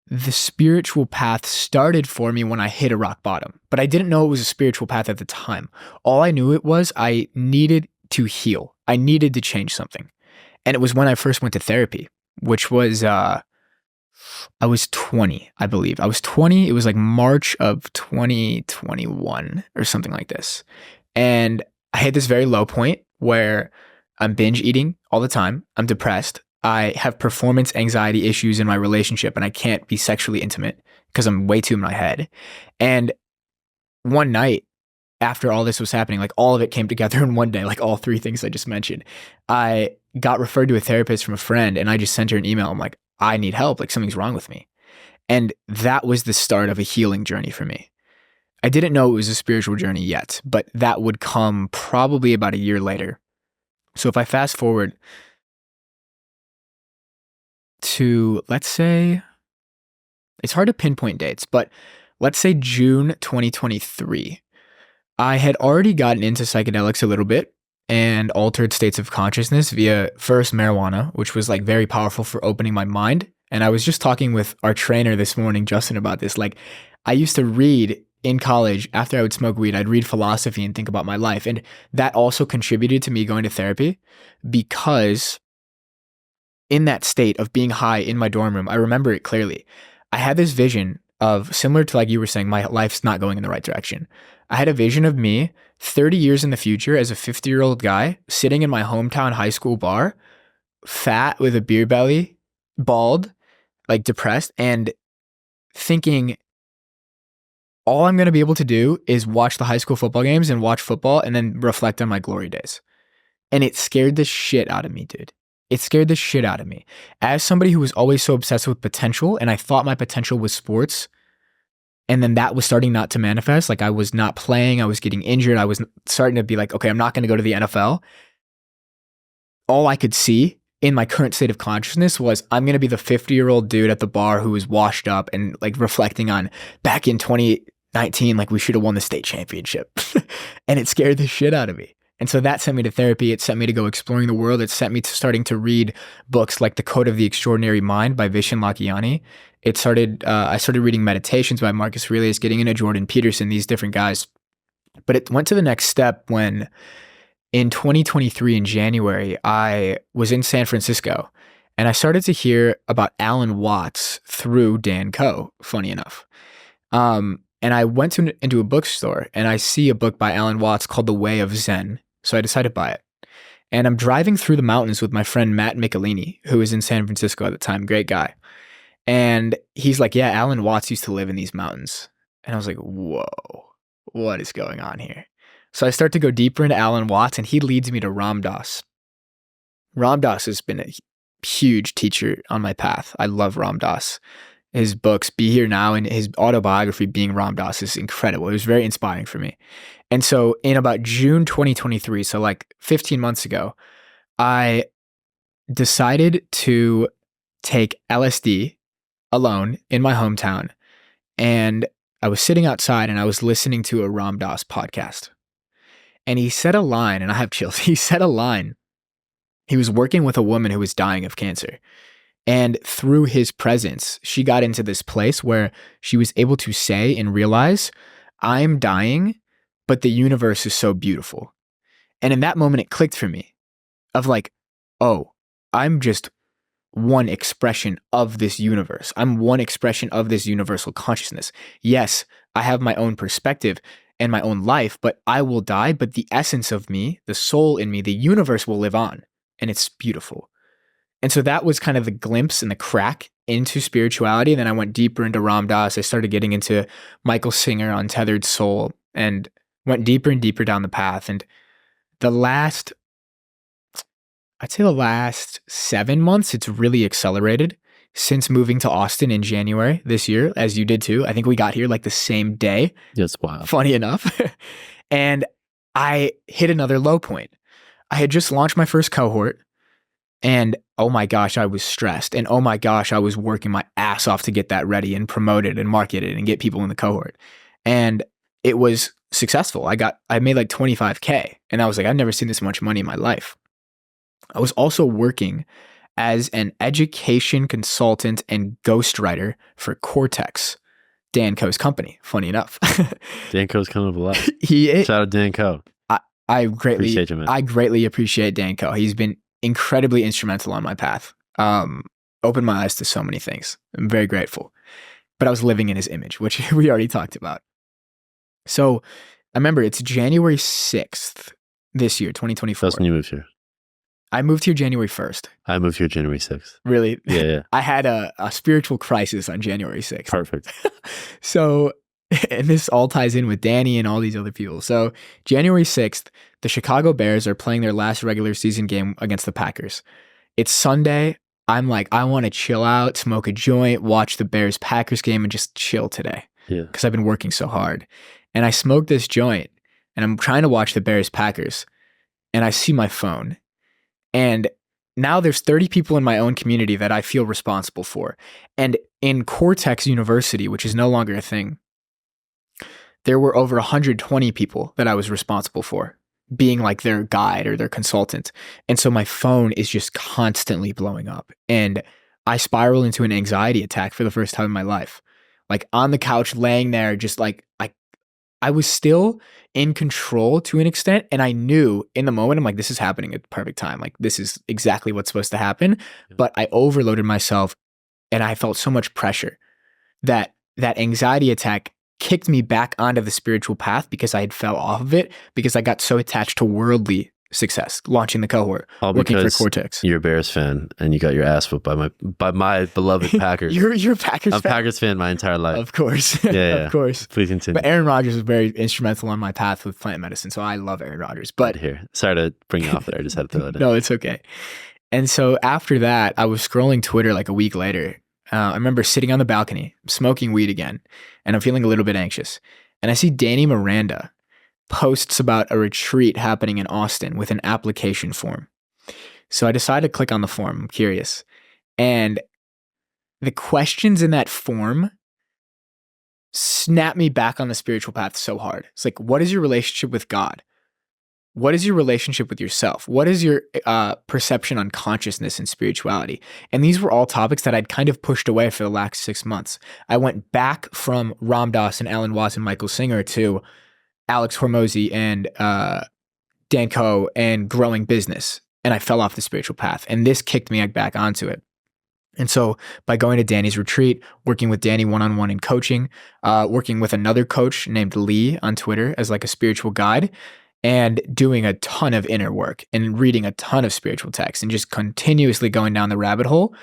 the spiritual path started for me when I hit a rock bottom, but I didn't know it was a spiritual path at the time. All I knew it was I needed to heal. I needed to change something. And it was when I first went to therapy, which was, I was 20, I believe. I was 20. It was like March of 2021 or something like this. And I hit this very low point where I'm binge eating all the time. I'm depressed. I have performance anxiety issues in my relationship and I can't be sexually intimate because I'm way too in my head. And one night after all this was happening, like all of it came together in one day, like all three things I just mentioned. I got referred to a therapist from a friend and I just sent her an email. I'm like, I need help. Like something's wrong with me. And that was the start of a healing journey for me. I didn't know it was a spiritual journey yet, but that would come probably about a year later. So if I fast forward to, let's say, it's hard to pinpoint dates, but let's say June 2023, I had already gotten into psychedelics a little bit and altered states of consciousness via first marijuana, which was like very powerful for opening my mind. And I was just talking with our trainer this morning, Justin, about this. Like I used to read in college, after I would smoke weed, I'd read philosophy and think about my life. And that also contributed to me going to therapy because in that state of being high in my dorm room, I remember it clearly. I had this vision of, similar to like you were saying, my life's not going in the right direction. I had a vision of me 30 years in the future as a 50-year-old guy sitting in my hometown high school bar, fat with a beer belly, bald, like depressed, and thinking all I'm going to be able to do is watch the high school football games and watch football and then reflect on my glory days. And it scared the shit out of me, dude. It scared the shit out of me. As somebody who was always so obsessed with potential, and I thought my potential was sports, and then that was starting not to manifest. Like I was not playing, I was getting injured. I was starting to be like, okay, I'm not going to go to the NFL. All I could see in my current state of consciousness was I'm going to be the 50-year-old dude at the bar who was washed up and like reflecting on back in 2019, like we should have won the state championship. And it scared the shit out of me. And so that sent me to therapy. It sent me to go exploring the world. It sent me to starting to read books like The Code of the Extraordinary Mind by Vishen Lakhiani. I started reading Meditations by Marcus Aurelius, getting into Jordan Peterson, these different guys. But it went to the next step when in 2023 in January, I was in San Francisco and I started to hear about Alan Watts through Dan Coe, funny enough. And I went into a bookstore and I see a book by Alan Watts called The Way of Zen. So I decided to buy it. And I'm driving through the mountains with my friend Matt Michelini, who was in San Francisco at the time, great guy. And he's like, yeah, Alan Watts used to live in these mountains. And I was like, whoa, what is going on here? So I start to go deeper into Alan Watts and he leads me to Ram Dass. Ram Dass has been a huge teacher on my path. I love Ram Dass. His books, Be Here Now, and his autobiography, Being Ram Dass, is incredible. It was very inspiring for me. And so in about June 2023, so like 15 months ago, I decided to take LSD alone in my hometown. And I was sitting outside and I was listening to a Ram Dass podcast. And he said a line, and I have chills. He said a line. He was working with a woman who was dying of cancer. And through his presence, she got into this place where she was able to say and realize, I'm dying, but the universe is so beautiful. And in that moment, it clicked for me of like, oh, I'm just one expression of this universe. I'm one expression of this universal consciousness. Yes, I have my own perspective and my own life, but I will die. But the essence of me, the soul in me, the universe will live on. And it's beautiful. And so that was kind of the glimpse and the crack into spirituality. And then I went deeper into Ram Dass. I started getting into Michael Singer on Tethered Soul and went deeper and deeper down the path. And I'd say the last 7 months, it's really accelerated since moving to Austin in January this year, as you did too. I think we got here like the same day. That's wild. Funny enough. And I hit another low point. I had just launched my first cohort, and oh my gosh, I was stressed. And oh my gosh, I was working my ass off to get that ready and promote it and market it and get people in the cohort. And it was successful. I made like 25K, and I was like, I've never seen this much money in my life. I was also working as an education consultant and ghostwriter for Cortex, Dan Coe's company, funny enough. Dan Coe's coming up a lot. Shout out Dan Coe. I greatly appreciate you, man. I greatly appreciate Dan Coe. He's been incredibly instrumental on my path. Opened my eyes to so many things. I'm very grateful. But I was living in his image, which we already talked about. So I remember it's January 6th this year, 2024. That's when you moved here. I moved here January 1st. I moved here January 6th. Really? Yeah. I had a spiritual crisis on January 6th. Perfect. So, and this all ties in with Danny and all these other people. So January 6th, the Chicago Bears are playing their last regular season game against the Packers. It's Sunday. I'm like, I want to chill out, smoke a joint, watch the Bears-Packers game, and just chill today. Yeah. Because I've been working so hard. And I smoked this joint, and I'm trying to watch the Bears-Packers, and I see my phone. And now there's 30 people in my own community that I feel responsible for. And in Cortex University, which is no longer a thing, there were over 120 people that I was responsible for, being like their guide or their consultant. And so my phone is just constantly blowing up. And I spiral into an anxiety attack for the first time in my life. Like on the couch, laying there, just like I was still in control to an extent. And I knew in the moment, I'm like, this is happening at the perfect time. Like this is exactly what's supposed to happen. But I overloaded myself, and I felt so much pressure that anxiety attack kicked me back onto the spiritual path because I had fell off of it because I got so attached to worldly success, launching the cohort, all working for Cortex. You're a Bears fan and you got your ass whooped by my beloved Packers. You're a Packers fan? I'm a Packers fan my entire life. Of course. Yeah. Of course. Please continue. But Aaron Rodgers was very instrumental on my path with plant medicine, so I love Aaron Rodgers. But here, sorry to bring you off there. I just had to throw it in. No, it's okay. And so after that, I was scrolling Twitter like a week later. I remember sitting on the balcony, smoking weed again, and I'm feeling a little bit anxious. And I see Danny Miranda posts about a retreat happening in Austin with an application form. So I decided to click on the form. I'm curious. And the questions in that form snap me back on the spiritual path so hard. It's like, what is your relationship with God? What is your relationship with yourself? What is your perception on consciousness and spirituality? And these were all topics that I'd kind of pushed away for the last 6 months. I went back from Ram Dass and Alan Watts and Michael Singer to Alex Hormozy and Dan Coe and growing business. And I fell off the spiritual path. And this kicked me back onto it. And so by going to Danny's retreat, working with Danny one-on-one in coaching, working with another coach named Lee on Twitter as like a spiritual guide, and doing a ton of inner work and reading a ton of spiritual texts and just continuously going down the rabbit hole,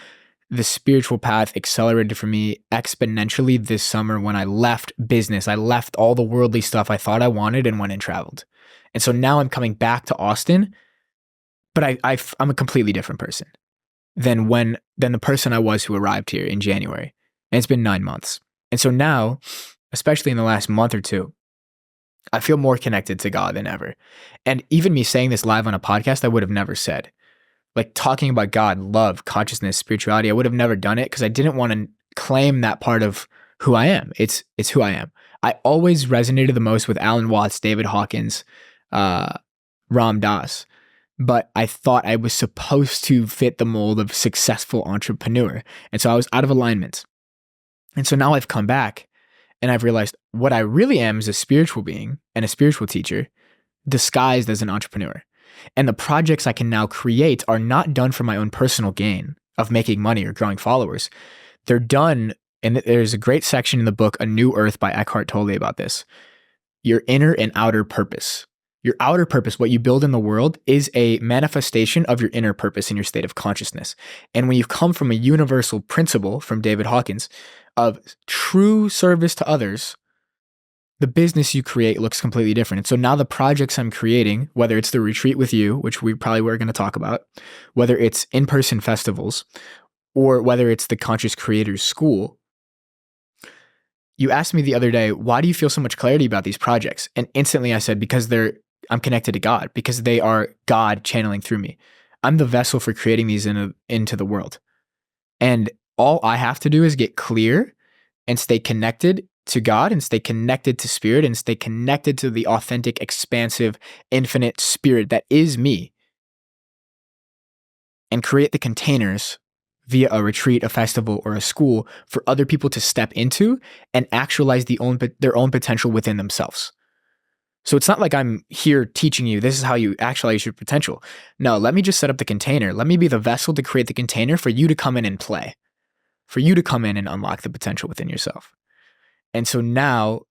the spiritual path accelerated for me exponentially this summer when I left business. I left all the worldly stuff I thought I wanted and went and traveled. And so now I'm coming back to Austin, but I'm a completely different person than the person I was who arrived here in January. And it's been 9 months. And so now, especially in the last month or two, I feel more connected to God than ever. And even me saying this live on a podcast, I would have never said. Like talking about God, love, consciousness, spirituality, I would have never done it because I didn't want to claim that part of who I am. It's who I am. I always resonated the most with Alan Watts, David Hawkins, Ram Dass. But I thought I was supposed to fit the mold of successful entrepreneur. And so I was out of alignment. And so now I've come back and I've realized what I really am is a spiritual being and a spiritual teacher disguised as an entrepreneur. And the projects I can now create are not done for my own personal gain of making money or growing followers. They're done, and there's a great section in the book, A New Earth by Eckhart Tolle about this. Your inner and outer purpose. Your outer purpose, what you build in the world, is a manifestation of your inner purpose in your state of consciousness. And when you come from a universal principle from David Hawkins of true service to others, the business you create looks completely different. And so now the projects I'm creating, whether it's the retreat with you, which we probably were going to talk about, whether it's in-person festivals, or whether it's the Conscious Creators School, you asked me the other day, why do you feel so much clarity about these projects? And instantly I said, because they're I'm connected to God because they are God channeling through me. I'm the vessel for creating these into the world. And all I have to do is get clear and stay connected to God and stay connected to spirit and stay connected to the authentic, expansive, infinite spirit that is me, and create the containers via a retreat, a festival, or a school for other people to step into and actualize their own potential within themselves. So it's not like I'm here teaching you, this is how you actualize your potential. No, let me just set up the container. Let me be the vessel to create the container for you to come in and play, for you to come in and unlock the potential within yourself. And so now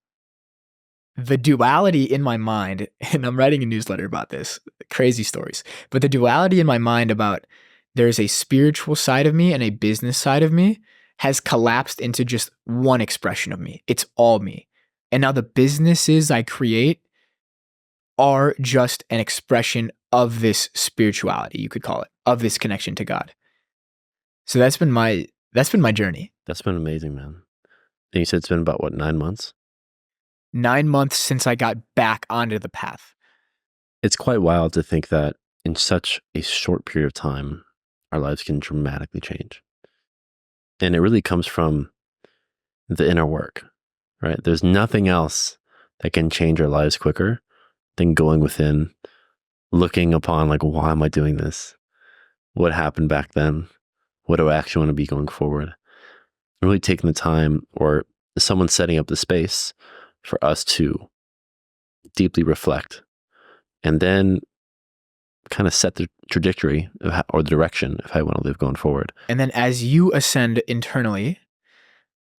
the duality in my mind, and I'm writing a newsletter about this, crazy stories, but the duality in my mind about there's a spiritual side of me and a business side of me has collapsed into just one expression of me. It's all me. And now the businesses I create are just an expression of this spirituality, you could call it, of this connection to God. So that's been my journey. That's been amazing, man. And you said it's been about, what, 9 months? 9 months since I got back onto the path. It's quite wild to think that in such a short period of time, our lives can dramatically change. And it really comes from the inner work, right? There's nothing else that can change our lives quicker than going within, looking upon like, why am I doing this? What happened back then? What do I actually want to be going forward? Really taking the time, or someone setting up the space for us to deeply reflect and then kind of set the trajectory of how, or the direction of how I want to live going forward. And then as you ascend internally,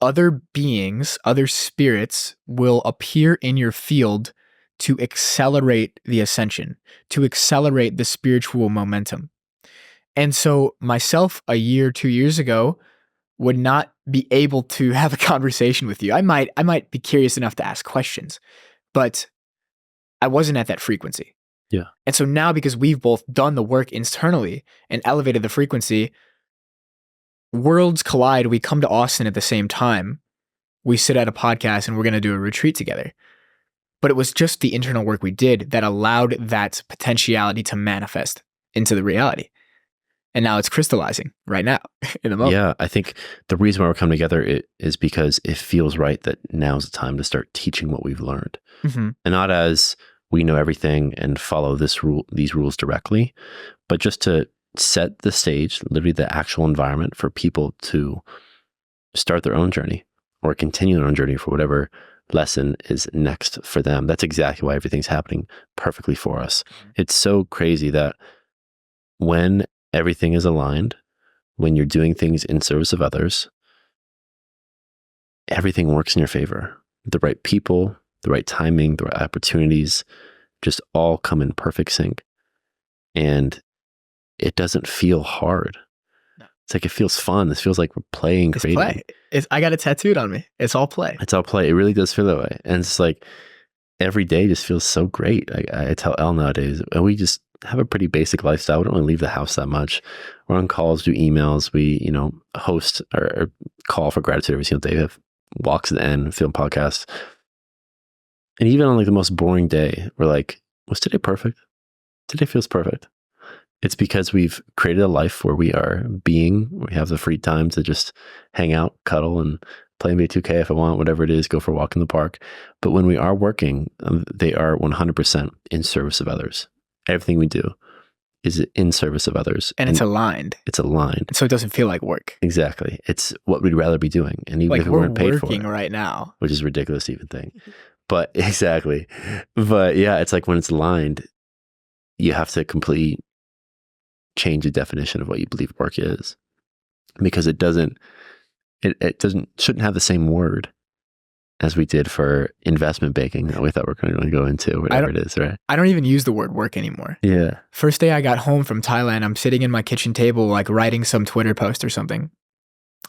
other beings, other spirits will appear in your field to accelerate the ascension, to accelerate the spiritual momentum. And so myself a year, 2 years ago would not be able to have a conversation with you. I might be curious enough to ask questions, but I wasn't at that frequency. Yeah. And so now, because we've both done the work internally and elevated the frequency, worlds collide. We come to Austin at the same time. We sit at a podcast and we're going to do a retreat together. But it was just the internal work we did that allowed that potentiality to manifest into the reality. And now it's crystallizing right now in the moment. Yeah, I think the reason why we're coming together is because it feels right that now's the time to start teaching what we've learned. Mm-hmm. And not as we know everything and follow these rules directly, but just to set the stage, literally the actual environment for people to start their own journey or continue their own journey for whatever lesson is next for them. That's exactly why everything's happening perfectly for us. Mm-hmm. It's so crazy that when everything is aligned, when you're doing things in service of others, everything works in your favor. The right people, the right timing, the right opportunities just all come in perfect sync. And it doesn't feel hard. No. It's like it feels fun. This feels like we're playing, it's creating. Play. I got it tattooed on me. It's all play. It's all play. It really does feel that way. And it's like every day just feels so great. I tell Elle nowadays, and we just have a pretty basic lifestyle. We don't really leave the house that much. We're on calls, do emails. We, host or call for gratitude every single day. We have walks at the end, film podcasts. And even on like the most boring day, we're like, was today perfect? Today feels perfect. It's because we've created a life where we are being, we have the free time to just hang out, cuddle, and play NBA 2K if I want, whatever it is, go for a walk in the park. But when we are working, they are 100% in service of others. Everything we do is in service of others. And it's aligned. It's aligned. So it doesn't feel like work. Exactly. It's what we'd rather be doing. And even like if we weren't paid for it. We're working right now. Which is ridiculous to even think. But exactly. But yeah, it's like when it's aligned, you have to completely change the definition of what you believe work is. Because it shouldn't have the same word as we did for investment banking that we thought we were going to go into, whatever it is, right? I don't even use the word work anymore. Yeah. First day I got home from Thailand, I'm sitting in my kitchen table, like writing some Twitter post or something.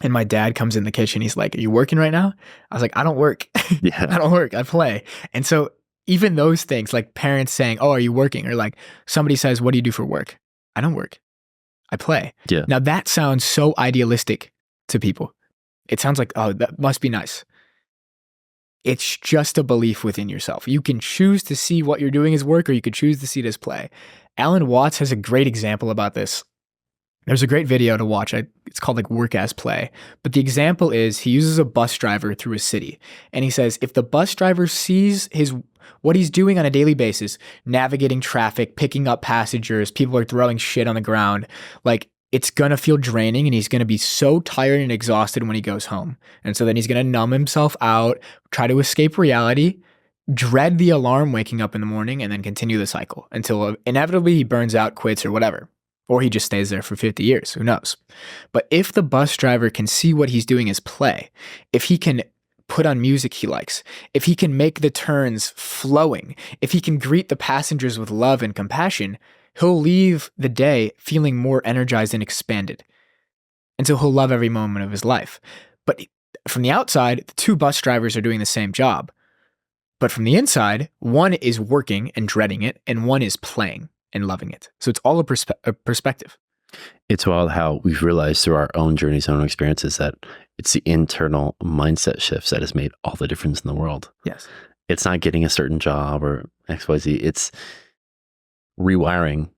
And my dad comes in the kitchen. He's like, "Are you working right now?" I was like, "I don't work. Yeah. I don't work. I play." And so even those things, like parents saying, "Oh, are you working?" Or like somebody says, "What do you do for work?" I don't work. I play. Yeah. Now that sounds so idealistic to people. It sounds like, oh, that must be nice. It's just a belief within yourself. You can choose to see what you're doing as work, or you could choose to see it as play. Alan Watts has a great example about this. There's a great video to watch. It's called like Work as Play. But the example is he uses a bus driver through a city. And he says, if the bus driver sees what he's doing on a daily basis, navigating traffic, picking up passengers, people are throwing shit on the ground, like it's going to feel draining, and he's going to be so tired and exhausted when he goes home. And so then he's going to numb himself out, try to escape reality, dread the alarm waking up in the morning, and then continue the cycle until inevitably he burns out, quits, or whatever. Or he just stays there for 50 years, who knows? But if the bus driver can see what he's doing as play, if he can put on music he likes, if he can make the turns flowing, if he can greet the passengers with love and compassion, he'll leave the day feeling more energized and expanded. And so he'll love every moment of his life. But from the outside, the two bus drivers are doing the same job. But from the inside, one is working and dreading it, and one is playing and loving it. So it's all a perspective. It's wild how we've realized through our own journeys, our own experiences, that it's the internal mindset shifts that has made all the difference in the world. Yes. It's not getting a certain job or XYZ. It's rewiring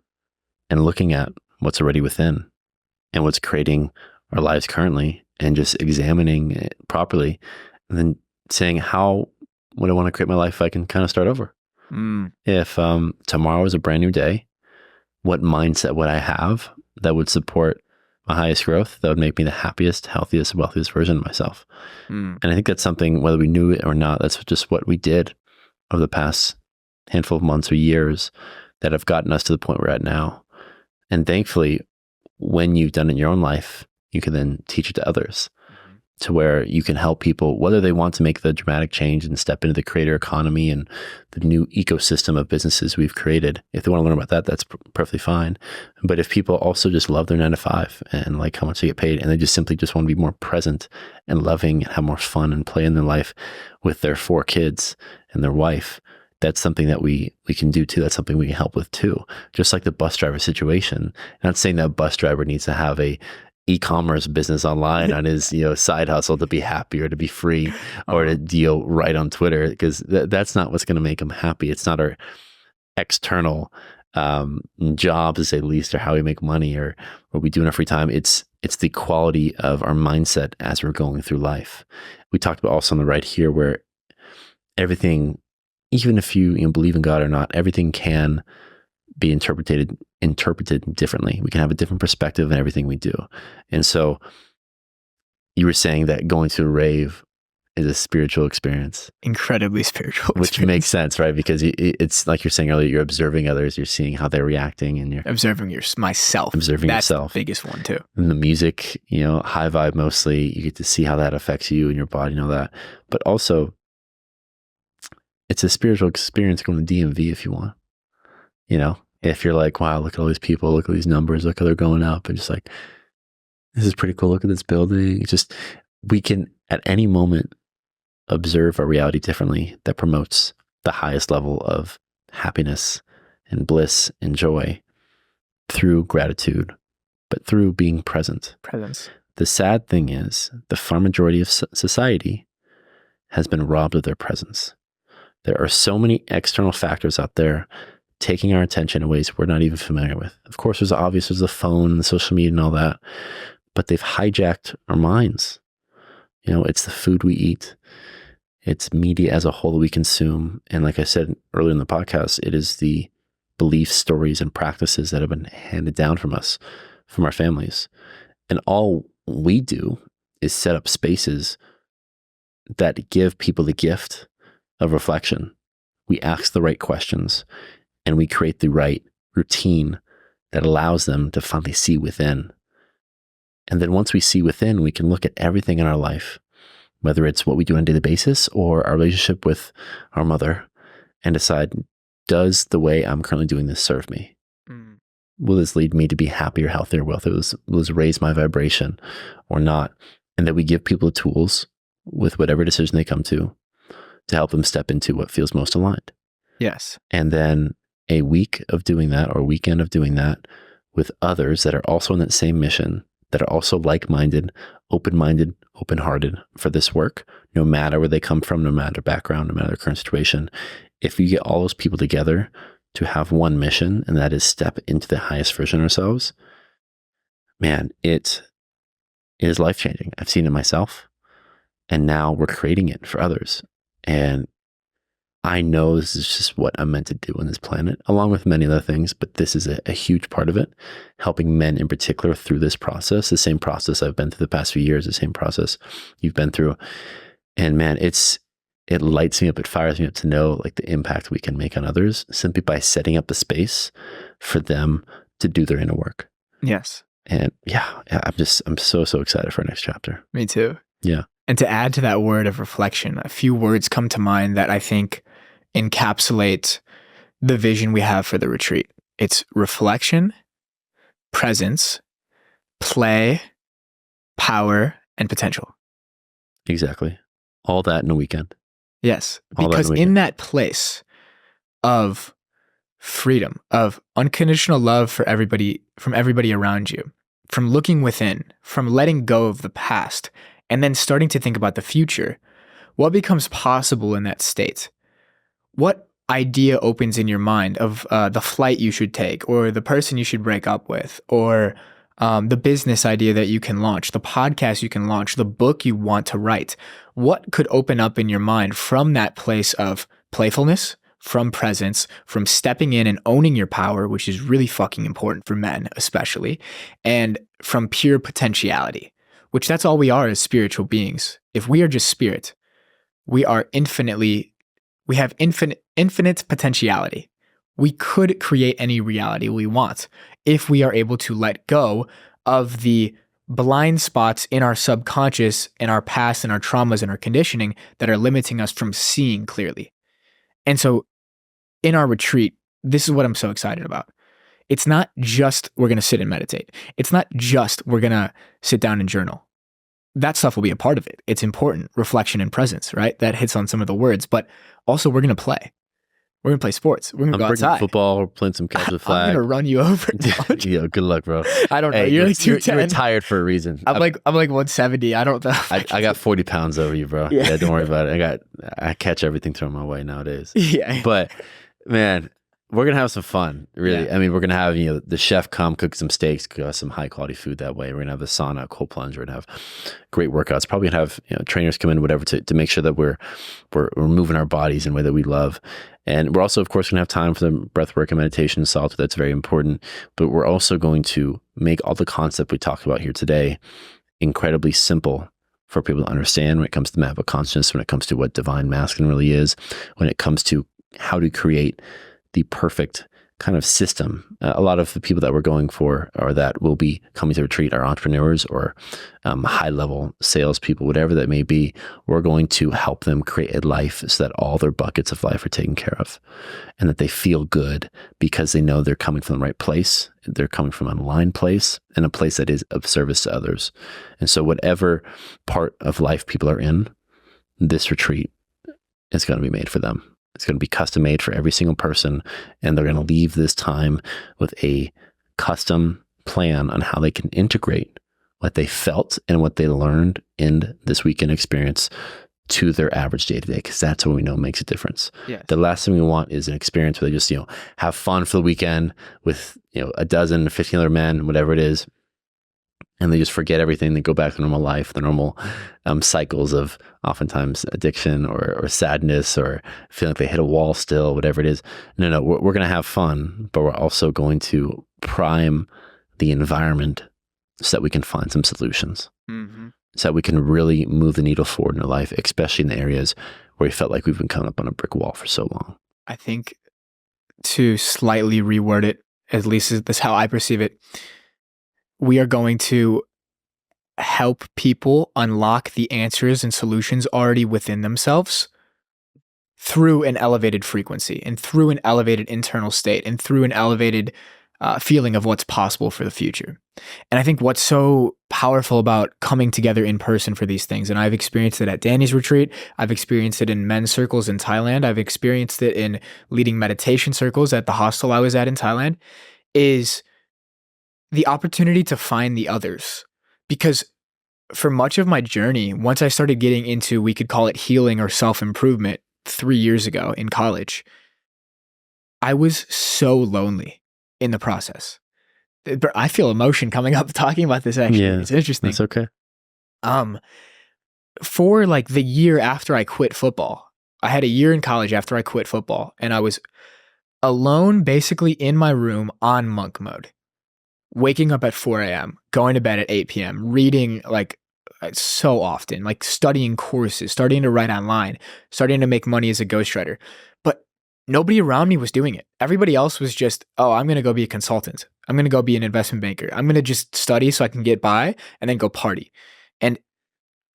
and looking at what's already within and what's creating our lives currently, and just examining it properly, and then saying, how would I want to create my life if I can kind of start over? If tomorrow is a brand new day, what mindset would I have that would support my highest growth, that would make me the happiest, healthiest, wealthiest version of myself? And I think that's something, whether we knew it or not, that's just what we did over the past handful of months or years that have gotten us to the point we're at now. And thankfully, when you've done it in your own life, you can then teach it to others, to where you can help people, whether they want to make the dramatic change and step into the creator economy and the new ecosystem of businesses we've created. If they want to learn about that, that's perfectly fine. But if people also just love their 9 to 5 and like how much they get paid, and they just simply just want to be more present and loving and have more fun and play in their life with their 4 kids and their wife, that's something that we can do too. That's something we can help with too. Just like the bus driver situation. Not saying that bus driver needs to have a e-commerce business online on his side hustle to be happy or to be free or to write on Twitter, because that's not what's going to make him happy. It's not our external jobs, to say the least, or how we make money or what we do in our free time. It's the quality of our mindset as we're going through life. We talked about also on the right here, where everything, even if you believe in God or not, everything can be interpreted differently. We can have a different perspective in everything we do. And so you were saying that going to a rave is a spiritual experience. Incredibly spiritual experience. Which makes sense, right? Because it's like you're saying earlier, you're observing others, you're seeing how they're reacting, and you're observing myself. Observing That's yourself. The biggest one too. And the music, high vibe mostly, you get to see how that affects you and your body and all that. But also, it's a spiritual experience going to DMV if you want. If you're like, wow, look at all these people, look at these numbers, look how they're going up, and just like, this is pretty cool. Look at this building. It's just, we can at any moment observe our reality differently. That promotes the highest level of happiness and bliss and joy through gratitude, but through being present. Presence. The sad thing is, the far majority of society has been robbed of their presence. There are so many external factors out there taking our attention in ways we're not even familiar with. Of course, there's the phone and the social media and all that, but they've hijacked our minds. It's the food we eat. It's media as a whole that we consume. And like I said earlier in the podcast, it is the beliefs, stories, and practices that have been handed down from us, from our families. And all we do is set up spaces that give people the gift of reflection. We ask the right questions, and we create the right routine that allows them to finally see within. And then once we see within, we can look at everything in our life, whether it's what we do on a daily basis or our relationship with our mother, and decide, does the way I'm currently doing this serve me? Will this lead me to be happier, healthier, wealthier? Will this raise my vibration or not? And that we give people the tools with whatever decision they come to help them step into what feels most aligned. Yes. And then a week of doing that, or a weekend of doing that with others that are also on that same mission, that are also like-minded, open-hearted for this work, no matter where they come from, no matter their background, no matter their current situation. If you get all those people together to have one mission, and that is step into the highest version of ourselves, man, it is life-changing. I've seen it myself, and now we're creating it for others. And I know this is just what I'm meant to do on this planet, along with many other things, but this is a huge part of it, helping men in particular through this process, the same process I've been through the past few years, the same process you've been through. And man, it lights me up, it fires me up to know like the impact we can make on others simply by setting up a space for them to do their inner work. Yes. And yeah, I'm so excited for our next chapter. Me too. Yeah. And to add to that word of reflection, a few words come to mind that I think encapsulate the vision we have for the retreat. It's reflection, presence, play, power, and potential. Exactly. All that in a weekend. Yes. Because in that place of freedom, of unconditional love for everybody, from everybody around you, from looking within, from letting go of the past, and then starting to think about the future, what becomes possible in that state? What idea opens in your mind of the flight you should take, or the person you should break up with, or the business idea that you can launch, the podcast you can launch, the book you want to write? What could open up in your mind from that place of playfulness, from presence, from stepping in and owning your power, which is really fucking important for men especially, and from pure potentiality, which that's all we are as spiritual beings. If we are just spirit, we have infinite potentiality. We could create any reality we want if we are able to let go of the blind spots in our subconscious, in our past, in our traumas, and our conditioning that are limiting us from seeing clearly. And so in our retreat, this is what I'm so excited about. It's not just we're going to sit and meditate. It's not just we're going to sit down and journal. That stuff will be a part of it. It's important. Reflection and presence, right? That hits on some of the words, but also we're going to play. We're going to play sports. We're going to go outside. Football. We're playing some capture flag. I'm going to run you over. Yeah, good luck, bro. I don't know. Hey, You're like 210. You're retired for a reason. I'm like 170. I don't know. I got 40 pounds over you, bro. Yeah, don't worry about it. I catch everything thrown my way nowadays. Yeah. But man, we're going to have some fun, really. Yeah. I mean, we're going to have, the chef come cook some steaks, cook us some high quality food that way. We're going to have the sauna, cold plunge. We're going to have great workouts. Probably going to have, trainers come in, whatever, to make sure that we're moving our bodies in a way that we love. And we're also, of course, going to have time for the breath work and meditation and solitude. That's very important. But we're also going to make all the concept we talked about here today incredibly simple for people to understand when it comes to map of consciousness, when it comes to what divine masculine really is, when it comes to how to create the perfect kind of system. A lot of the people that we're going for, or that will be coming to retreat, are entrepreneurs or high-level salespeople, whatever that may be. We're going to help them create a life so that all their buckets of life are taken care of, and that they feel good because they know they're coming from the right place. They're coming from an aligned place, and a place that is of service to others. And so whatever part of life people are in, this retreat is going to be made for them. It's going to be custom made for every single person, and they're going to leave this time with a custom plan on how they can integrate what they felt and what they learned in this weekend experience to their average day to day, because that's what we know makes a difference. Yes. The last thing we want is an experience where they just, have fun for the weekend with, a dozen, 15 other men, whatever it is, and they just forget everything. They go back to normal life, the normal cycles of oftentimes addiction or sadness, or feeling like they hit a wall still, whatever it is. No, we're going to have fun, but we're also going to prime the environment so that we can find some solutions, so that we can really move the needle forward in our life, especially in the areas where we felt like we've been coming up on a brick wall for so long. I think, to slightly reword it, at least this is how I perceive it, we are going to help people unlock the answers and solutions already within themselves through an elevated frequency, and through an elevated internal state, and through an elevated feeling of what's possible for the future. And I think what's so powerful about coming together in person for these things, and I've experienced it at Danny's retreat, I've experienced it in men's circles in Thailand, I've experienced it in leading meditation circles at the hostel I was at in Thailand, is the opportunity to find the others, because for much of my journey, once I started getting into, we could call it healing or self-improvement 3 years ago in college, I was so lonely in the process. I feel emotion coming up talking about this actually. Yeah, it's interesting. that's okay. For like the year after I quit football, I had a year in college after I quit football, and I was alone basically in my room on monk mode, waking up at 4 a.m., going to bed at 8 p.m., reading like so often, like studying courses, starting to write online, starting to make money as a ghostwriter. But nobody around me was doing it. Everybody else was just, oh, I'm going to go be a consultant. I'm going to go be an investment banker. I'm going to just study so I can get by and then go party. And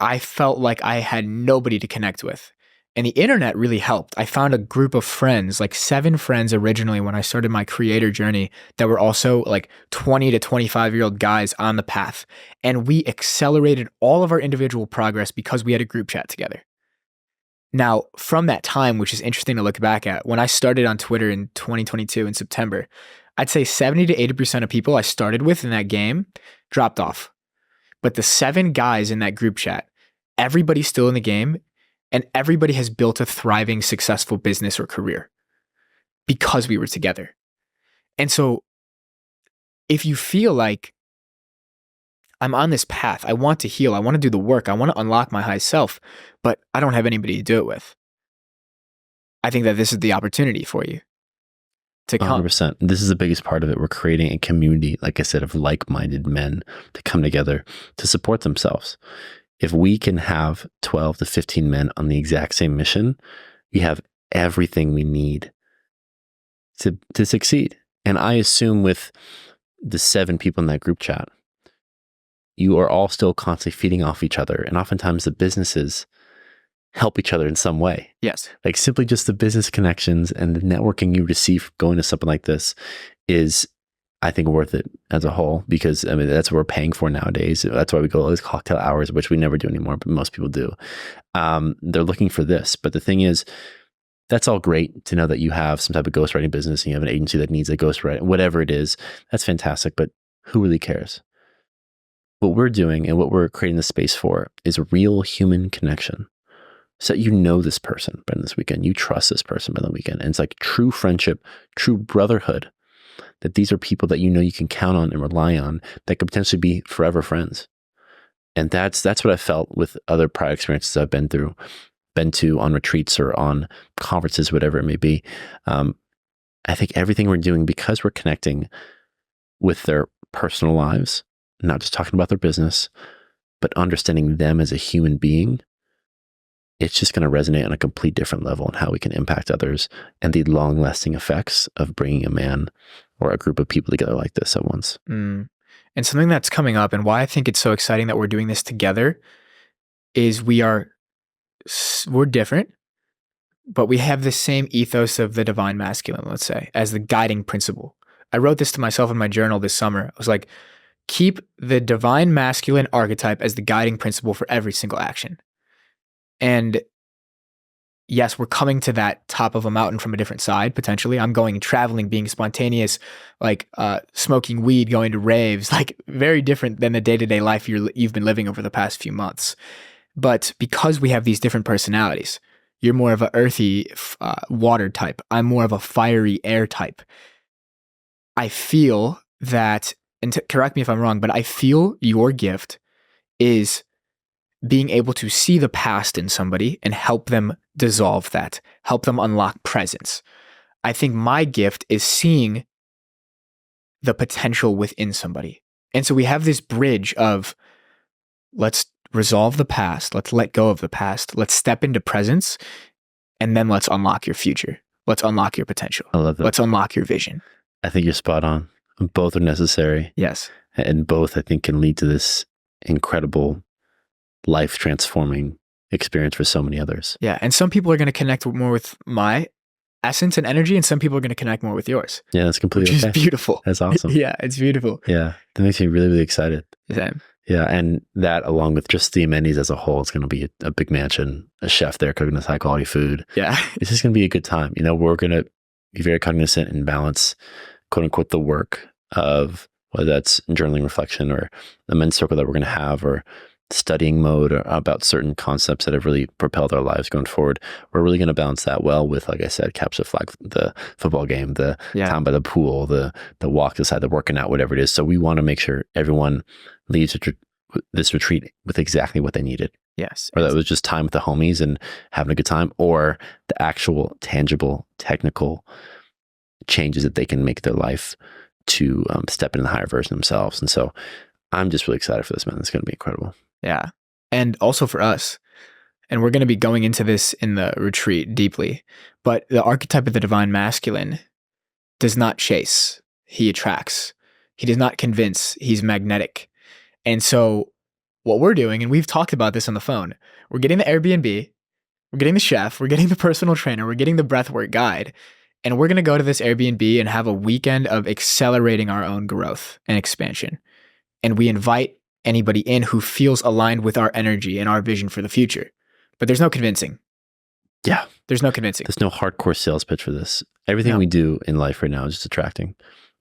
I felt like I had nobody to connect with. And the internet really helped. I found a group of friends, like 7 friends originally when I started my creator journey, that were also like 20 to 25-year-old guys on the path. And we accelerated all of our individual progress because we had a group chat together. Now, from that time, which is interesting to look back at, when I started on Twitter in 2022 in September, I'd say 70 to 80% of people I started with in that game dropped off. But the 7 guys in that group chat, everybody's still in the game, and everybody has built a thriving, successful business or career because we were together. And so if you feel like I'm on this path, I want to heal, I want to do the work, I want to unlock my high self, but I don't have anybody to do it with, I think that this is the opportunity for you to come. 100%. This is the biggest part of it. We're creating a community, like I said, of like-minded men to come together to support themselves. If we can have 12 to 15 men on the exact same mission, we have everything we need to succeed. And I assume with the 7 people in that group chat, you are all still constantly feeding off each other. And oftentimes the businesses help each other in some way. Yes. Like simply just the business connections and the networking you receive going to something like this is, I think, worth it as a whole, because I mean, that's what we're paying for nowadays. That's why we go all these cocktail hours, which we never do anymore, but most people do. They're looking for this. But the thing is, that's all great to know that you have some type of ghostwriting business and you have an agency that needs a ghostwriter, whatever it is. That's fantastic. But who really cares? What we're doing and what we're creating the space for is real human connection. So that you know this person by this weekend, you trust this person by the weekend. And it's like true friendship, true brotherhood, that these are people that you know you can count on and rely on that could potentially be forever friends. And that's what I felt with other prior experiences I've been to on retreats or on conferences, whatever it may be. I think everything we're doing, because we're connecting with their personal lives, not just talking about their business, but understanding them as a human being, it's just going to resonate on a complete different level in how we can impact others and the long-lasting effects of bringing a man or a group of people together like this at once. And something that's coming up, and why I think it's so exciting that we're doing this together, is we're different, but we have the same ethos of the divine masculine, let's say, as the guiding principle. I wrote this to myself in my journal this summer. I was like, keep the divine masculine archetype as the guiding principle for every single action. And yes, we're coming to that top of a mountain from a different side, potentially. I'm going traveling, being spontaneous, like smoking weed, going to raves, like very different than the day-to-day life you've been living over the past few months. But because we have these different personalities, you're more of an earthy water type. I'm more of a fiery air type. I feel that, and correct me if I'm wrong, but I feel your gift is being able to see the past in somebody and help them dissolve that, help them unlock presence. I think my gift is seeing the potential within somebody. And so we have this bridge of, let's resolve the past, let's let go of the past, let's step into presence, and then let's unlock your future. Let's unlock your potential. I love that. Let's unlock your vision. I think you're spot on. Both are necessary. Yes. And both, I think, can lead to this incredible life-transforming experience for so many others. Yeah. And some people are going to connect more with my essence and energy, and some people are going to connect more with yours. Yeah, that's completely which okay. is beautiful. That's awesome. Yeah, it's beautiful. Yeah, that makes me really, really excited. Same. Yeah, and that along with just the amenities as a whole, it's going to be a big mansion, a chef there cooking us high-quality food. Yeah. It's just going to be a good time. You know, we're going to be very cognizant and balance, quote-unquote, the work of whether that's journaling reflection or a men's circle that we're going to have, or studying mode, or about certain concepts that have really propelled our lives going forward. We're really going to balance that well with, like I said, capture the flag, the football game, the time by the pool, the walk aside, the working out, whatever it is. So we want to make sure everyone leaves this retreat with exactly what they needed. Yes. Or that was just time with the homies and having a good time, or the actual tangible technical changes that they can make their life to step into the higher version of themselves. And so I'm just really excited for this, man. It's going to be incredible. Yeah. And also for us, and we're going to be going into this in the retreat deeply, but the archetype of the divine masculine does not chase. He attracts. He does not convince. He's magnetic. And so what we're doing, and we've talked about this on the phone, we're getting the Airbnb, we're getting the chef, we're getting the personal trainer, we're getting the breathwork guide, and we're going to go to this Airbnb and have a weekend of accelerating our own growth and expansion. And we invite anybody in who feels aligned with our energy and our vision for the future. But there's no convincing. Yeah. There's no convincing. There's no hardcore sales pitch for this. Everything we do in life right now is just attracting.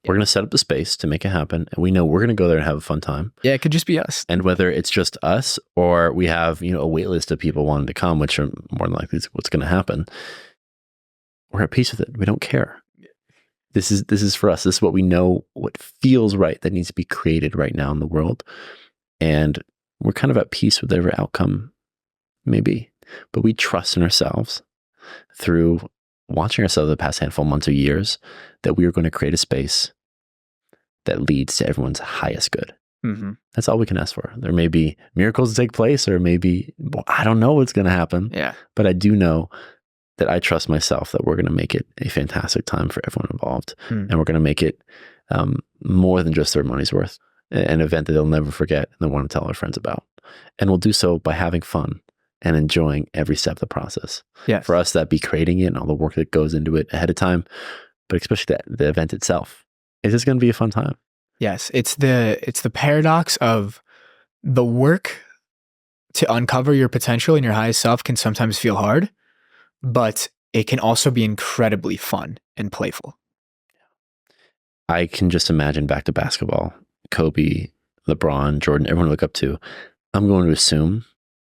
We're going to set up the space to make it happen. And we know we're going to go there and have a fun time. Yeah, it could just be us. And whether it's just us or we have, a wait list of people wanting to come, which are more than likely what's going to happen, we're at peace with it. We don't care. This is for us. This is what we know, what feels right, that needs to be created right now in the world. And we're kind of at peace with whatever outcome may be. But we trust in ourselves through watching ourselves the past handful of months or years that we are going to create a space that leads to everyone's highest good. Mm-hmm. That's all we can ask for. There may be miracles to take place, or maybe, I don't know what's going to happen. Yeah. But I do know that I trust myself that we're going to make it a fantastic time for everyone involved. And we're going to make it more than just their money's worth, an event that they'll never forget and they want to tell their friends about. And we'll do so by having fun and enjoying every step of the process. Yes. For us, that'd be creating it and all the work that goes into it ahead of time, but especially the event itself. It's just going to be a fun time. Yes. It's the paradox of the work to uncover your potential and your highest self can sometimes feel hard, but it can also be incredibly fun and playful. I can just imagine back to basketball, Kobe, LeBron, Jordan, everyone I look up to. I'm going to assume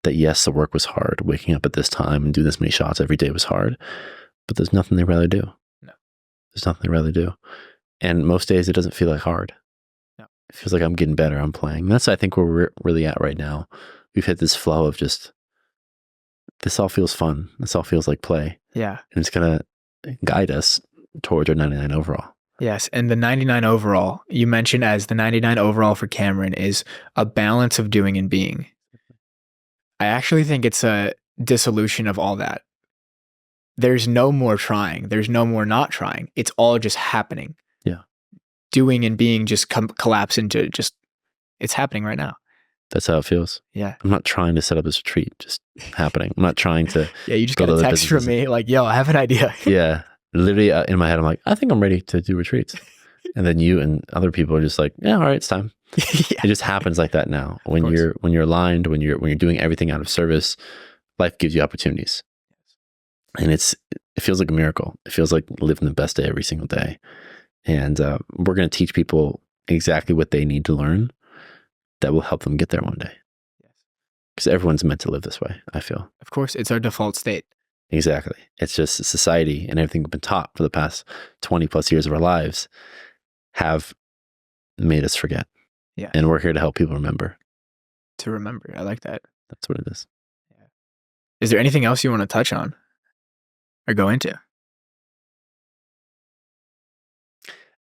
that yes, the work was hard. Waking up at this time and doing this many shots every day was hard, but there's nothing they'd rather do. No. There's nothing they'd rather do. And most days it doesn't feel like hard. No. It feels like I'm getting better. I'm playing. And that's, I think, where we're really at right now. We've hit this flow of just, this all feels fun. This all feels like play. Yeah. And it's going to guide us towards our 99 overall. Yes. And the 99 overall, you mentioned as the 99 overall for Cameron is a balance of doing and being. I actually think it's a dissolution of all that. There's no more trying. There's no more not trying. It's all just happening. Yeah. Doing and being just collapse into just, it's happening right now. That's how it feels. Yeah. I'm not trying to set up this retreat, just happening. I'm not trying to. Yeah, you just got a text from me like, yo, I have an idea. Yeah. Literally in my head, I'm like, I think I'm ready to do retreats. And then you and other people are just like, yeah, all right, it's time. Yeah. It just happens like that now. When you're aligned, when you're doing everything out of service, life gives you opportunities. And it feels like a miracle. It feels like living the best day every single day. And we're going to teach people exactly what they need to learn that will help them get there one day. Because everyone's meant to live this way, I feel. Of course, it's our default state. Exactly. It's just society and everything we've been taught for the past 20 plus years of our lives have made us forget. Yeah. And we're here to help people remember. To remember. I like that. That's what it is. Yeah. Is there anything else you want to touch on or go into?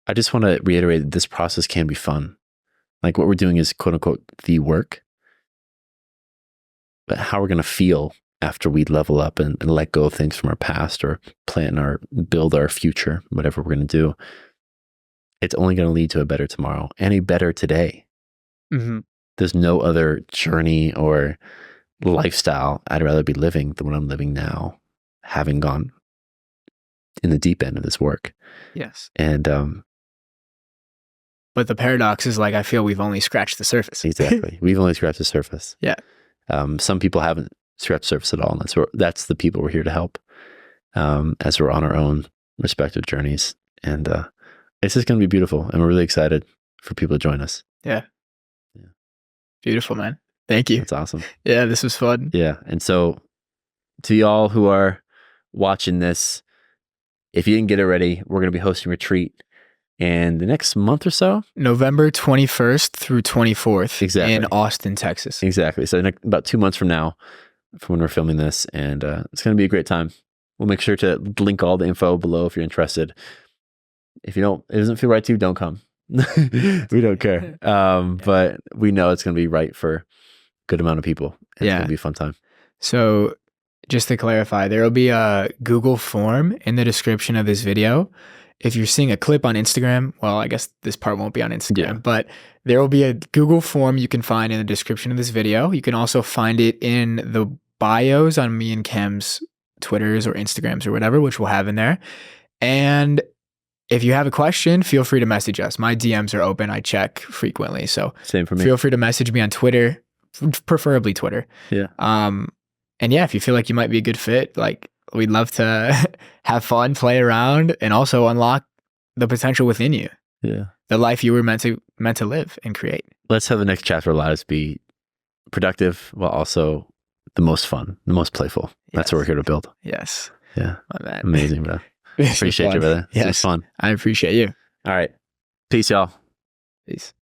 I just want to reiterate that this process can be fun. Like what we're doing is quote unquote the work. But how we're going to feel after we level up and let go of things from our past or build our future, whatever we're going to do, it's only going to lead to a better tomorrow and a better today. Mm-hmm. There's no other journey or lifestyle I'd rather be living than what I'm living now, having gone in the deep end of this work. Yes. And but the paradox is like, I feel we've only scratched the surface. Exactly. We've only scratched the surface. Yeah. Some people haven't scratched the surface at all. And that's the people we're here to help as we're on our own respective journeys. And it's just going to be beautiful. And we're really excited for people to join us. Yeah. Yeah. Beautiful, man. Thank you. That's awesome. Yeah, this was fun. Yeah. And so to y'all who are watching this, if you didn't get it ready, we're going to be hosting a retreat in the next month or so. November 21st through 24th Exactly. in Austin, Texas. Exactly. So in about 2 months from now, from when we're filming this, and it's going to be a great time. We'll make sure to link all the info below if you're interested. If you don't, it doesn't feel right to you, don't come. We don't care. But we know it's going to be right for a good amount of people. And It's going to be a fun time. So just to clarify, there will be a Google form in the description of this video. If you're seeing a clip on Instagram, well, I guess this part won't be on Instagram, but there will be a Google form you can find in the description of this video. You can also find it in the bios on me and Cam's Twitters or Instagrams or whatever, which we'll have in there. And if you have a question, feel free to message us. My DMs are open. I check frequently. So same for me. Feel free to message me on Twitter, preferably Twitter. Yeah. And yeah, if you feel like you might be a good fit, like we'd love to have fun, play around, and also unlock the potential within you. Yeah. The life you were meant to live and create. Let's have the next chapter of our lives be productive while also the most fun, the most playful. That's what we're here to build. Yes. Yeah. My man. Amazing, bro. Appreciate you, brother. This was fun. I appreciate you. All right. Peace, y'all. Peace.